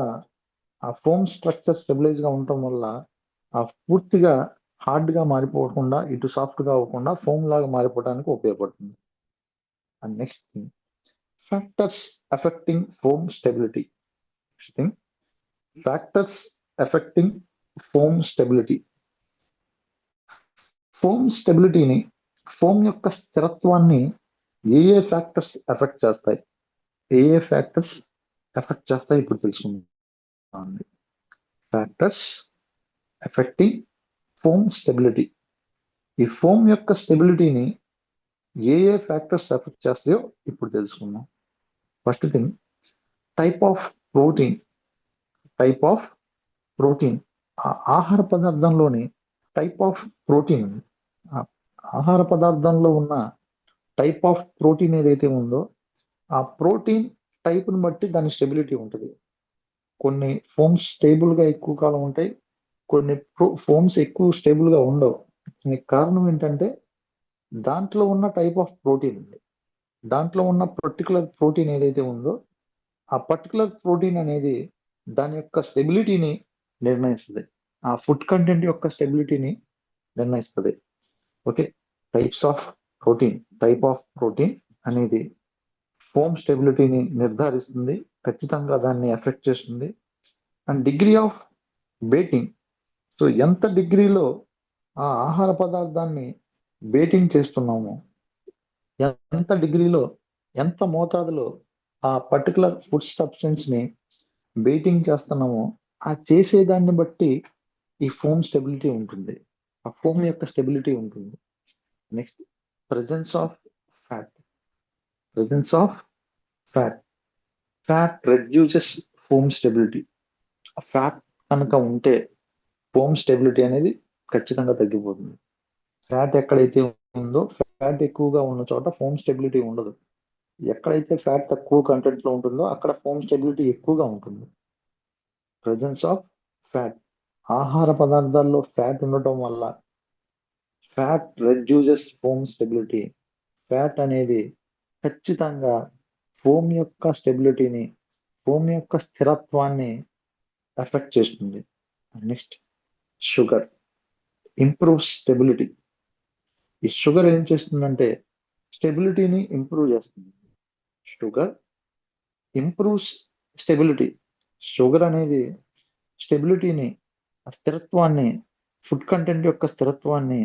ఆ ఫోమ్ స్ట్రక్చర్ స్టెబిలైజ్ గా ఉండటం వల్ల ఆ పూర్తిగా హార్డ్ గా మారిపోకుండా ఇటు సాఫ్ట్ గా అవ్వకుండా ఫోమ్ లాగా మారిపోవడానికి ఉపయోగపడుతుంది. And next thing, factors affecting foam stability. Next thing, factors affecting foam stability. Foam స్టెబిలిటీని, ఫోమ్ యొక్క స్థిరత్వాన్ని ఏ ఫ్యాక్టర్స్ ఎఫెక్ట్ చేస్తాయి, ఫ్యాక్టర్స్ ఎఫెక్ట్ చేస్తాయి ఇప్పుడు తెలుసుకుందాం. Factors affecting foam stability. ఈ ఫోమ్ యొక్క స్టెబిలిటీని ఏ ఫ్యాక్టర్స్ ఎఫెక్ట్ చేస్తాయో ఇప్పుడు తెలుసుకుందాం. First thing, type of protein. Type of protein, ఆహార పదార్థంలోని టైప్ ఆఫ్ ప్రోటీన్, ఆహార పదార్థంలో ఉన్న టైప్ ఆఫ్ ప్రోటీన్ ఏదైతే ఉందో ఆ ప్రోటీన్ టైప్ని బట్టి దాని స్టెబిలిటీ ఉంటుంది. కొన్ని ఫోమ్స్ స్టేబుల్ గా ఎక్కువ కాలం ఉంటాయి, కొన్ని ఫోమ్స్ ఎక్కువ స్టేబుల్ గా ఉండవు. దీనికి కారణం ఏంటంటే దాంట్లో ఉన్న టైప్ ఆఫ్ ప్రోటీన్ ఉంది. దాంట్లో ఉన్న పర్టికులర్ ప్రోటీన్ ఏదైతే ఉందో ఆ పర్టికులర్ ప్రోటీన్ అనేది దాని యొక్క స్టెబిలిటీని నిర్ణయిస్తుంది. ఆ ఫుడ్ కంటెంట్ యొక్క స్టెబిలిటీని నిర్ణయిస్తుంది. Okay, types of protein, type of protein అనేది ఫోమ్ స్టెబిలిటీని నిర్ధారిస్తుంది, ఖచ్చితంగా దాన్ని ఎఫెక్ట్ చేస్తుంది. And degree of betting, so ఎంత డిగ్రీలో ఆ ఆహార పదార్థాన్ని బేటింగ్ చేస్తున్నాము, ఎంత డిగ్రీలో, ఎంత మోతాదులో ఆ పర్టికులర్ ఫుడ్ సబ్స్టెన్స్ ని బేటింగ్ చేస్తున్నామో ఆ చేసేదాన్ని బట్టి ఈ ఫోమ్ స్టెబిలిటీ ఉంటుంది, ఆ ఫోమ్ యొక్క స్టెబిలిటీ ఉంటుంది. Next, presence of fat. Presence of fat, fat reduces foam stability. Fat కనుక ఉంటే ఫోమ్ స్టెబిలిటీ అనేది ఖచ్చితంగా తగ్గిపోతుంది. ఫ్యాట్ ఎక్కడైతే ఉందో, ఫ్యాట్ ఎక్కువగా ఉన్న చోట ఫోమ్ స్టెబిలిటీ ఉండదు. ఎక్కడైతే ఫ్యాట్ తక్కువ కంటెంట్ లో ఉంటుందో అక్కడ ఫోమ్ స్టెబిలిటీ ఎక్కువగా ఉంటుంది. ప్రెజెన్స్ ఆఫ్ ఫ్యాట్, ఆహార పదార్థాల్లో ఫ్యాట్ ఉండటం వల్ల fat reduces foam stability. Fat అనేది ఖచ్చితంగా ఫోమ్ యొక్క స్టెబిలిటీని, ఫోమ్ యొక్క స్థిరత్వాన్ని ఎఫెక్ట్ చేస్తుంది. Next, sugar improve stability. ఈ షుగర్ ఏం చేస్తుందంటే స్టెబిలిటీని ఇంప్రూవ్ చేస్తుంది. Sugar improves stability. షుగర్ అనేది స్టెబిలిటీని, స్థిరత్వాన్ని, ఫుడ్ కంటెంట్ యొక్క స్థిరత్వాన్ని,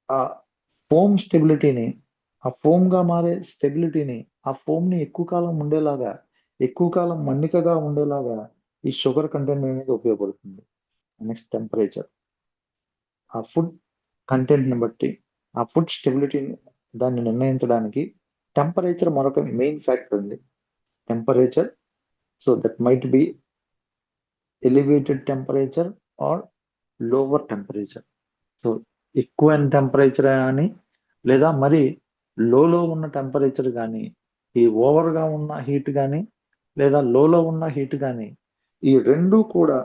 ఆ ఫోమ్ స్టెబిలిటీని, ఆ ఫోమ్ గా మారే స్టెబిలిటీని, ఆ ఫోమ్ ని ఎక్కువ కాలం ఉండేలాగా, ఎక్కువ కాలం మన్నికగా ఉండేలాగా ఈ షుగర్ కంటెంట్ అనేది ఉపయోగపడుతుంది. Next, temperature. ఆ ఫుడ్ కంటెంట్ ని బట్టి ఆ ఫుడ్ స్టెబిలిటీని దాన్ని నిర్ణయించడానికి టెంపరేచర్ మరొక మెయిన్ ఫ్యాక్టర్ ఉంది. Temperature, so that might be elevated temperature or lower temperature. So ఎక్కువ టెంపరేచర్ కానీ లేదా మరి లోలో ఉన్న టెంపరేచర్ కానీ, ఈ ఓవర్ గా ఉన్న హీట్ కానీ లేదా లోలో ఉన్న హీట్ కానీ, ఈ రెండు కూడా,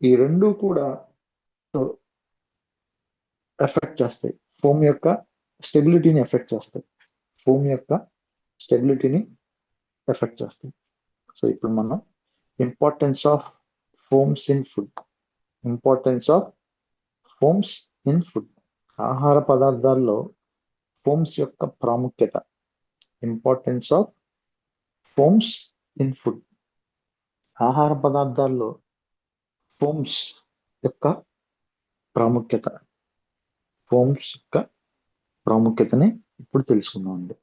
ఈ రెండు కూడా ఎఫెక్ట్ చేస్తాయి, ఫోమ్ యొక్క స్టెబిలిటీని ఎఫెక్ట్ చేస్తాయి, ఫోమ్ యొక్క స్టెబిలిటీని ఎఫెక్ట్ చేస్తాయి. సో ఇప్పుడు మనం importance of foams in food. Importance of foams in food, ఆహార పదార్థాల్లో ఫోమ్స్ యొక్క ప్రాముఖ్యత. Importance of foams in food, ఆహార పదార్థాల్లో ఫోమ్స్ యొక్క ప్రాముఖ్యత. ఫోమ్స్ యొక్క ప్రాముఖ్యతని ఇప్పుడు తెలుసుకుందాం అండి.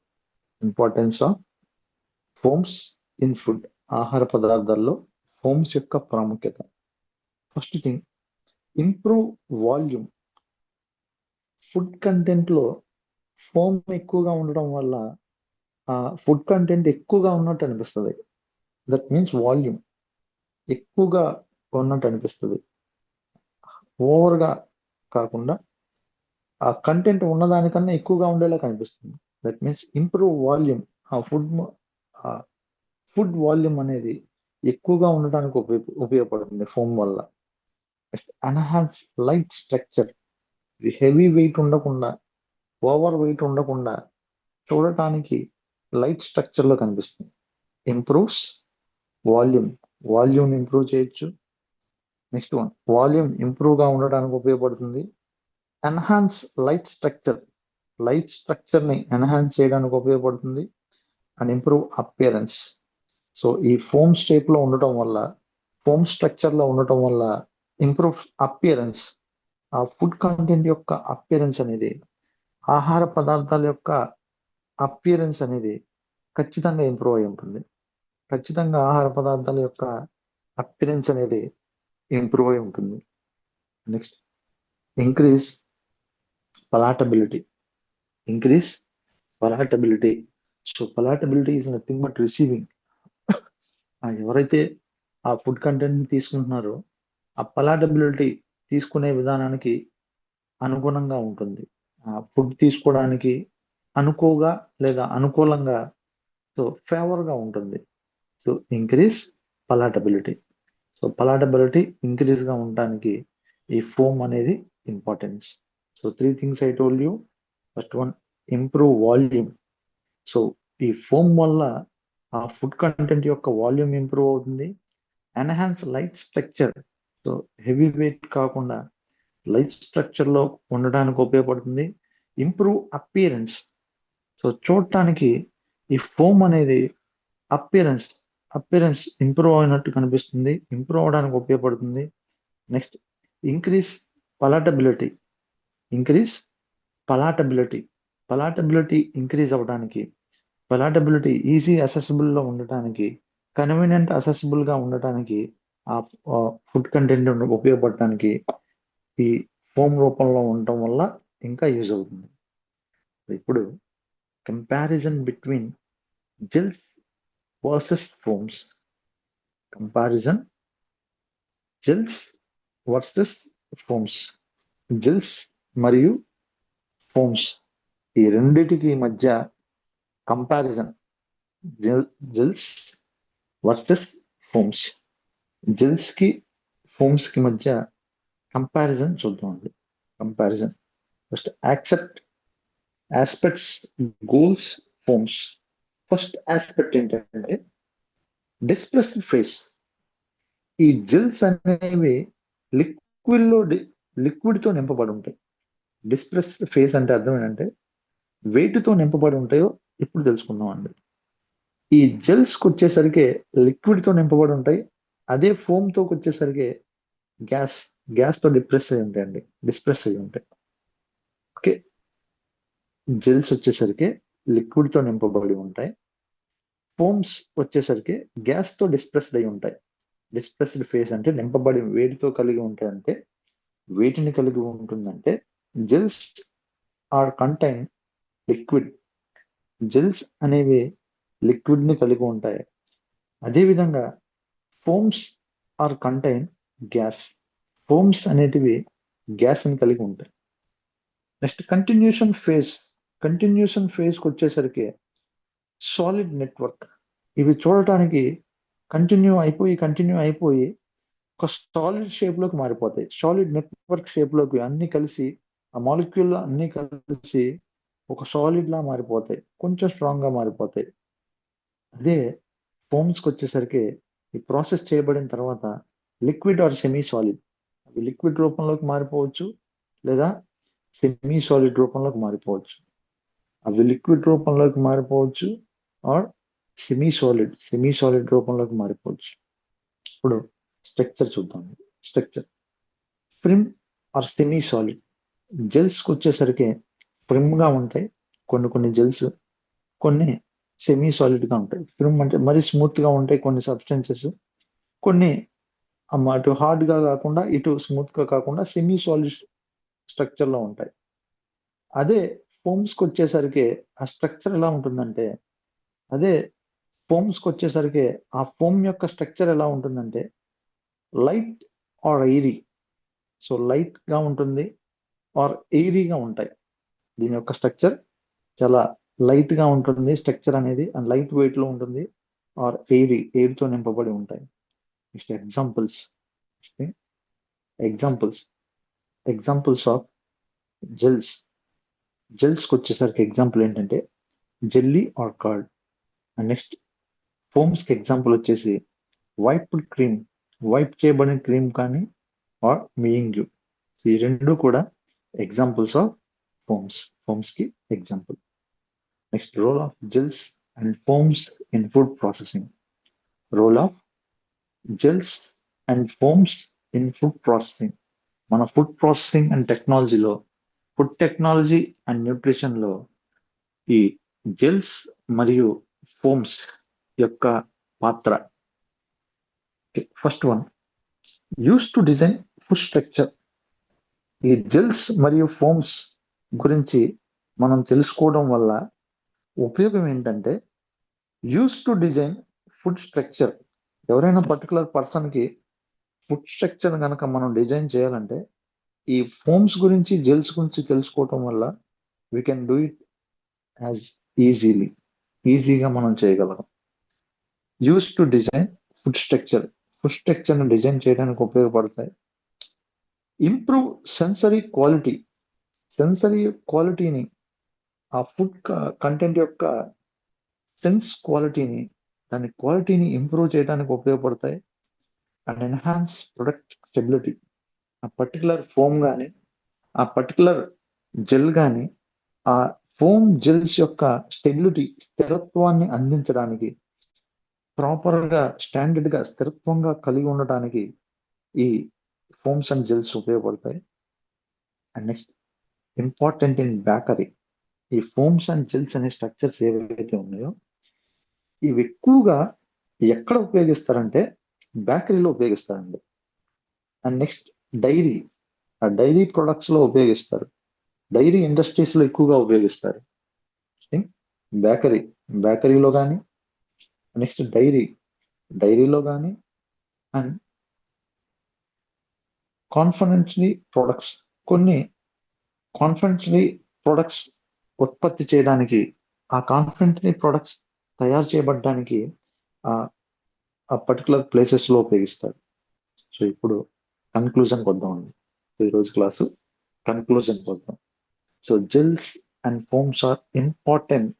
Importance of foams in food, ఆహార పదార్థాల్లో ఫోమ్స్ యొక్క ప్రాముఖ్యత. First thing, improve volume. Food content లో ఫోమ్ ఎక్కువగా ఉండడం వల్ల ఆ ఫుడ్ కంటెంట్ ఎక్కువగా ఉన్నట్టు అనిపిస్తుంది. దట్ మీన్స్ వాల్యూమ్ ఎక్కువగా ఉన్నట్టు అనిపిస్తుంది, ఓవర్ గా కాకుండా ఆ కంటెంట్ ఉన్నదానికన్నా ఎక్కువగా ఉండేలా కనిపిస్తుంది. That means improve volume. ఆ ఫుడ్ వాల్యూమ్ అనేది ఎక్కువగా ఉండటానికి ఉపయోగపడుతుంది ఫోమ్ వల్ల. ఎన్హాన్స్ లైట్ స్ట్రక్చర్, ఇది హెవీ వెయిట్ ఉండకుండా, ఓవర్ వెయిట్ ఉండకుండా చూడటానికి లైట్ స్ట్రక్చర్ లో కనిపిస్తుంది. ఇంప్రూవ్స్ వాల్యూమ్, వాల్యూమ్ ఇంప్రూవ్ చేయొచ్చు. నెక్స్ట్ వన్, వాల్యూమ్ ఇంప్రూవ్ గా ఉండడానికి ఉపయోగపడుతుంది. Enhance light structure, light structure ని ఎన్హాన్స్ చేయడానికి ఉపయోగపడుతుంది. And improve appearance. సో ఈ ఫోమ్ స్టేప్ లో ఉండటం వల్ల, ఫోమ్ స్ట్రక్చర్ లో ఉండటం వల్ల ఇంప్రూవ్ అపియరెన్స్, ఆ ఫుడ్ కంటెంట్ యొక్క అపియరెన్స్ అనేది, ఆహార పదార్థాల యొక్క అపియరెన్స్ అనేది ఖచ్చితంగా ఇంప్రూవ్ అయి ఉంటుంది. ఖచ్చితంగా ఆహార పదార్థాల యొక్క అపియరెన్స్ అనేది ఇంప్రూవ్ అయి ఉంటుంది. Next, increase palatability, increase palatability. So palatability is nothing but receiving. ఎవరైతే ఆ ఫుడ్ కంటెంట్ ని తీసుకుంటున్నారో ఆ పలాటబిలిటీ తీసుకునే విధానానికి అనుగుణంగా ఉంటుంది. ఆ ఫుడ్ తీసుకోవడానికి అనుకోగా లేదా అనుకూలంగా, సో ఫేవర్ గా ఉంటుంది. So increase palatability. So palatability increase గా ఉండడానికి ఈ ఫోమ్ అనేది importance. So 3 things I told you. First one, improve volume. So ఈ ఫోమ్ వల్ల ఆ ఫుడ్ కంటెంట్ యొక్క వాల్యూమ్ ఇంప్రూవ్ అవుతుంది. Enhance light structure, so heavy weight కాకుండా లైట్ స్ట్రక్చర్ లో ఉండడానికి ఉపయోగపడుతుంది. ఇంప్రూవ్ అపియరెన్స్, సో చూడటానికి ఈ ఫోమ్ అనేది అపియరెన్స్ అపియరెన్స్ ఇంప్రూవ్ అయినట్టు కనిపిస్తుంది, ఇంప్రూవ్ అవడానికి ఉపయోగపడుతుంది. Next, increase palatability, increase palatability. Palatability increase అవ్వడానికి, పలాటబిలిటీ ఈజీ అసెసిబుల్ లో ఉండటానికి, కన్వీనియంట్ అసెసిబుల్ గా ఉండటానికి, ఆ ఫుడ్ కంటెంట్ ఉపయోగపడటానికి ఈ ఫోమ్ రూపంలో ఉండటం వల్ల ఇంకా యూజ్ అవుతుంది. ఇప్పుడు comparison between gels versus firms. Comparison gels versus foams. Gels మరియు ఫోమ్స్, ఈ రెండిటికి మధ్య comparison. Gels versus foams, gels కి ఫోమ్స్ కి మధ్య కంపారిజన్ చూద్దామండి. Comparison first, accept aspects, goals, firms. First aspect ఏంటంటే డిస్ప్రెస్ ఫేస్. ఈ జెల్స్ అనేవి లిక్విడ్ లో లిక్విడ్ తో నింపబడి ఉంటాయి. డిస్ప్రెస్ ఫేస్ అంటే అర్థం ఏంటంటే వెయిట్ తో నింపబడి ఉంటాయో ఇప్పుడు తెలుసుకుందాం అండి. ఈ జెల్స్ కి వచ్చేసరికి లిక్విడ్ తో నింపబడి ఉంటాయి. అదే ఫోమ్ తో వచ్చేసరికి గ్యాస్ తో డిప్రెస్ అయి ఉంటాయండి, డిస్ప్రెస్ అయి ఉంటాయి. ఓకే, జెల్స్ వచ్చేసరికి లిక్విడ్ తో నింపబడి ఉంటాయి. ఫోమ్స్ వచ్చేసరికి గ్యాస్ తో డిస్ప్రెస్డ్ అయి ఉంటాయి. డిస్ప్రెస్డ్ ఫేస్ అంటే నింపబడి వేడితో కలిగి ఉంటాయి. అంటే వేటిని కలిగి ఉంటుందంటే gels are contain liquid. Gels అనేవి లిక్విడ్ ని కలిగి ఉంటాయి. అదేవిధంగా foams are contain gas. Foams అనేటివి గ్యాస్ ని కలిగి ఉంటాయి. Next, continuation phase. Continuation phase కి వచ్చేసరికి సాలిడ్ నెట్వర్క్. ఇవి చూడటానికి కంటిన్యూ అయిపోయి ఒక సాలిడ్ షేప్ లోకి మారిపోతాయి. సాలిడ్ నెట్వర్క్ షేప్ లోకి అన్ని కలిసి, ఆ మాలిక్యూల్ అన్ని కలిసి ఒక సాలిడ్ లా మారిపోతాయి, కొంచెం స్ట్రాంగ్ గా మారిపోతాయి. అదే ఫోమ్స్ కి వచ్చేసరికి ఈ ప్రాసెస్ చేయబడిన తర్వాత లిక్విడ్ ఆర్ సెమీ సాలిడ్, అవి లిక్విడ్ రూపంలోకి మారిపోవచ్చు లేదా సెమీ సాలిడ్ రూపంలోకి మారిపోవచ్చు. అవి లిక్విడ్ రూపంలోకి మారిపోవచ్చు ఆర్ సెమీ సాలిడ్ రూపంలోకి మారిపోవచ్చు. ఇప్పుడు స్ట్రక్చర్ చూద్దాం. Structure, firm or semi solid. Gels కి వచ్చేసరికి ప్రిమ్ గా ఉంటాయి కొన్ని జెల్స్, కొన్ని సెమీ సాలిడ్ గా ఉంటాయి. ప్రిమ్ అంటే మరీ స్మూత్ గా ఉంటాయి కొన్ని సబ్స్టెన్సెస్, కొన్ని అటు హార్డ్ గా కాకుండా ఇటు స్మూత్ గా కాకుండా సెమీ సాలిడ్ స్ట్రక్చర్ లో ఉంటాయి. అదే ఫోమ్స్ కి వచ్చేసరికి ఆ స్ట్రక్చర్ ఎలా ఉంటుందంటే, అదే ఫోమ్స్ కి వచ్చేసరికి ఆ ఫోమ్ యొక్క స్ట్రక్చర్ ఎలా ఉంటుందంటే light or airy. So light గా ఉంటుంది ఆర్ ఎయిరీగా ఉంటాయి. దీని యొక్క స్ట్రక్చర్ చాలా లైట్ గా ఉంటుంది స్ట్రక్చర్ అనేది, అండ్ లైట్ వెయిట్ లో ఉంటుంది. ఆర్ ఎయిర్తో నింపబడి ఉంటాయి. నెక్స్ట్ ఎగ్జాంపుల్స్ ఆఫ్ జెల్స్కి వచ్చేసరికి ఎగ్జాంపుల్ ఏంటంటే jelly or curd. And next ఫోమ్స్కి ఎగ్జాంపుల్ వచ్చేసి వైప్ చేయబడిన క్రీమ్ కానీ ఆర్ మియింగ్యూ. ఈ రెండు కూడా ఎగ్జాంపుల్స్ ఆఫ్ ఫోమ్స్కి example. Next role of gels and foams in food processing. Role of gels and foams in food processing. మన ఫుడ్ ప్రాసెసింగ్ అండ్ టెక్నాలజీలో, ఫుడ్ టెక్నాలజీ అండ్ న్యూట్రిషన్లో ఈ జెల్స్ మరియు ఫోమ్స్ యొక్క పాత్ర. First one, use to design food structure. ఈ gels మరియు foams గురించి మనం తెలుసుకోవడం వల్ల ఉపయోగం ఏంటంటే use to design food structure. ఎవరైనా పర్టికులర్ పర్సన్కి ఫుడ్ స్ట్రక్చర్ కనుక మనం డిజైన్ చేయాలంటే ఈ ఫోమ్స్ గురించి జెల్స్ గురించి తెలుసుకోవటం వల్ల we can do it as ఈజీగా మనం చేయగలం. యూస్ టు డిజైన్ ఫుడ్ స్ట్రక్చర్ని డిజైన్ చేయడానికి ఉపయోగపడతాయి. ఇంప్రూవ్ సెన్సరీ క్వాలిటీని, ఆ ఫుడ్ కంటెంట్ యొక్క సెన్స్ దాని క్వాలిటీని ఇంప్రూవ్ చేయడానికి ఉపయోగపడతాయి. And enhance product stability. ఆ పర్టికులర్ ఫోమ్ కానీ ఆ పర్టికులర్ జెల్ కానీ ఆ ఫోమ్ జెల్స్ యొక్క స్థిరత్వాన్ని అందించడానికి, ప్రాపర్గా స్టాండర్డ్గా స్థిరత్వంగా కలిగి ఉండటానికి ఈ ఫోమ్స్ అండ్ జెల్స్ ఉపయోగపడతాయి. And next important in bakery. ఈ ఫోమ్స్ అండ్ జెల్స్ అనే స్ట్రక్చర్స్ ఏవైతే ఉన్నాయో ఇవి ఎక్కువగా ఎక్కడ ఉపయోగిస్తారంటే బేకరీలో ఉపయోగిస్తారండి. అండ్ నెక్స్ట్ డైరీ ప్రొడక్ట్స్లో ఉపయోగిస్తారు. డైరీ ఇండస్ట్రీస్లో ఎక్కువగా ఉపయోగిస్తారు. బేకరీలో కానీ, నెక్స్ట్ డైరీలో కానీ, అండ్ కొన్ని కాన్ఫిడెన్షియరీ ప్రొడక్ట్స్ ఉత్పత్తి చేయడానికి, ఆ కాన్ఫిడెన్షియరీ ప్రొడక్ట్స్ తయారు చేయబడడానికి ఆ పర్టికులర్ ప్లేసెస్లో ఉపయోగిస్తారు. సో ఇప్పుడు కన్క్లూజన్కి వద్దామండి. ఈరోజు క్లాసు కన్క్లూజన్కి వద్దాం. So gels and foams are important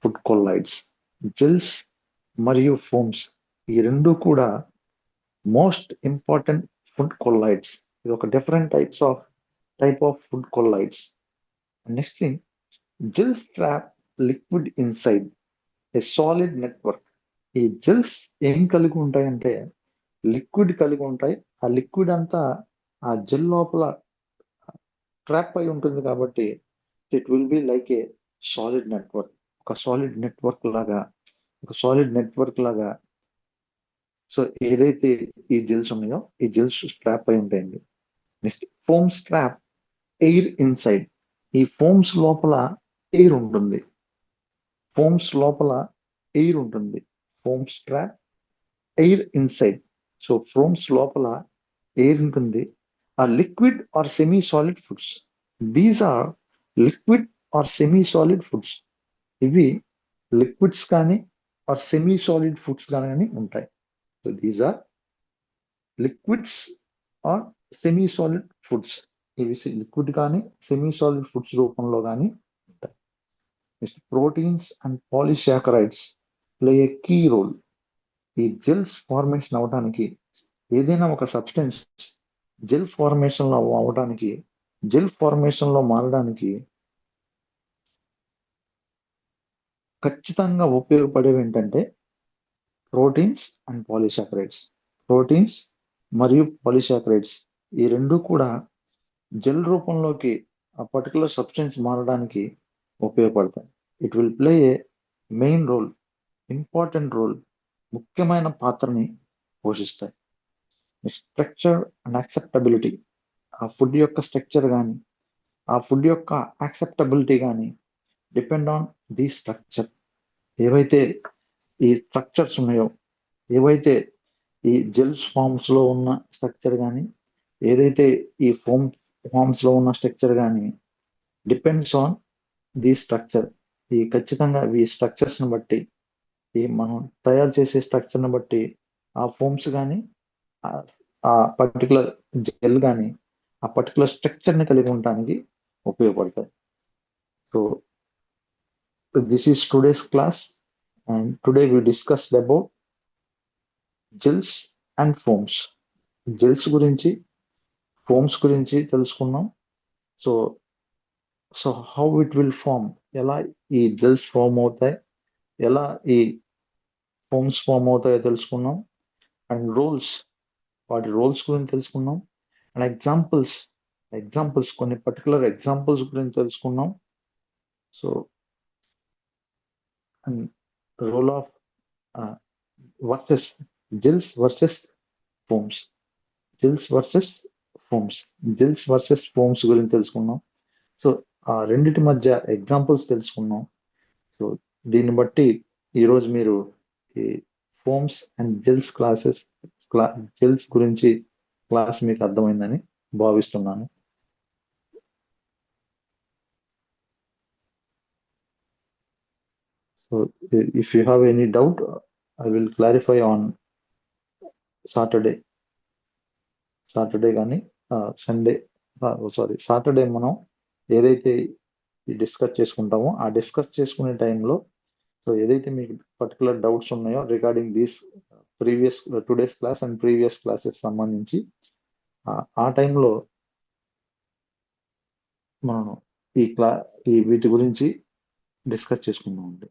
food colloids. Gels మరియు ఫోమ్స్ ఈ రెండు కూడా మోస్ట్ ఇంపార్టెంట్ ఫుడ్ కొలైడ్స్. ఇది ఒక different type of food colloids. Next thing, gels trap liquid inside a solid network. ఈ జెల్స్ ఏం కలిగి ఉంటాయంటే లిక్విడ్ కలిగి ఉంటాయి. ఆ లిక్విడ్ అంతా ఆ జెల్ లోపల ట్రాప్ అయి ఉంటుంది కాబట్టి it will be like a solid network. ఒక సాలిడ్ నెట్వర్క్ లాగా సో ఏదైతే ఈ జెల్స్ ఉన్నాయో ఈ జెల్స్ ట్రాప్ అయి ఉంటాయండి. Next foams trap air inside. ఈ ఫోమ్స్ లోపల ఎయిర్ ఉంటుంది. Foams trap air inside. So foams లోపల ఎయిర్ ఉంటుంది. ఆ liquid or semi solid foods. These are liquid or semi solid foods. ఇవి లిక్విడ్స్ కానీ ఆర్ సెమీ సాలిడ్ ఫుడ్స్ కానీ ఉంటాయి. So these are liquids are semi solid foods. ఇవి liquid కానీ semi solid foods రూపంలో కానీ ఉంటాయి. Next proteins and polysaccharides play a key role. ఈ జెల్స్ ఫార్మేషన్ అవడానికి, ఏదైనా ఒక సబ్స్టెన్స్ జెల్ ఫార్మేషన్ లో మారడానికి ఖచ్చితంగా ఉపయోగపడేవి ఏంటంటే ప్రోటీన్స్ అండ్ పాలిసాకరైడ్స్. ప్రోటీన్స్ మరియు పాలిసాకరైడ్స్ ఈ రెండు కూడా జెల్ రూపంలోకి ఆ పర్టికులర్ సబ్స్టెన్స్ మారడానికి ఉపయోగపడతాయి. It will play a main role, important role, ముఖ్యమైన పాత్రని పోషిస్తాయి. Structure and acceptability. ఆ ఫుడ్ యొక్క స్ట్రక్చర్ కానీ ఆ ఫుడ్ యొక్క యాక్సెప్టబిలిటీ కానీ డిపెండ్ ఆన్ ది స్ట్రక్చర్. ఏవైతే ఈ స్ట్రక్చర్స్ ఉన్నాయో, ఏవైతే ఈ జెల్స్ ఫామ్స్ లో ఉన్న స్ట్రక్చర్ కానీ ఏదైతే ఈ ఫామ్స్ లో ఉన్న స్ట్రక్చర్ కానీ డిపెండ్స్ ఆన్ ది స్ట్రక్చర్. ఈ ఖచ్చితంగా ఈ స్ట్రక్చర్స్ ని బట్టి ఈ మనం తయారు చేసే స్ట్రక్చర్ని బట్టి ఆ ఫోమ్స్ కానీ ఆ పర్టికులర్ జెల్ కానీ ఆ పర్టికులర్ స్ట్రక్చర్ని కలిగి ఉండటానికి ఉపయోగపడతాయి. So this is today's class and today we discussed about gels and foams. Gels గురించి, ఫోమ్స్ గురించి తెలుసుకున్నాం. So so how it will form, ఎలా ఈ జెల్స్ ఫార్మ్ అవుతాయి, ఎలా ఈ ఫోమ్స్ ఫార్మ్ అవుతాయో తెలుసుకున్నాం. అండ్ రోల్స్, వాటి రోల్స్ గురించి తెలుసుకున్నాం. అండ్ ఎగ్జాంపుల్స్ కొన్ని పర్టికులర్ ఎగ్జాంపుల్స్ గురించి తెలుసుకున్నాం. So and role of versus gels versus foams, gels versus foams గురించి తెలుసుకున్నాం. సో ఆ రెండిటి మధ్య ఎగ్జాంపుల్స్ తెలుసుకున్నాం. సో దీన్ని బట్టి ఈరోజు మీరు ఈ ఫోమ్స్ అండ్ జెల్స్ గురించి క్లాస్ మీకు అర్థమైందని భావిస్తున్నాను. So if you have any doubt I will clarify on Saturday కానీ సండే, సాటర్డే మనం ఏదైతే డిస్కస్ చేసుకుంటామో ఆ డిస్కస్ చేసుకునే టైంలో సో ఏదైతే మీకు పర్టికులర్ డౌట్స్ ఉన్నాయో regarding these previous today's class and previous classes సంబంధించి ఆ టైంలో మనం ఈ వీటి గురించి డిస్కస్ చేసుకుందాం అండి.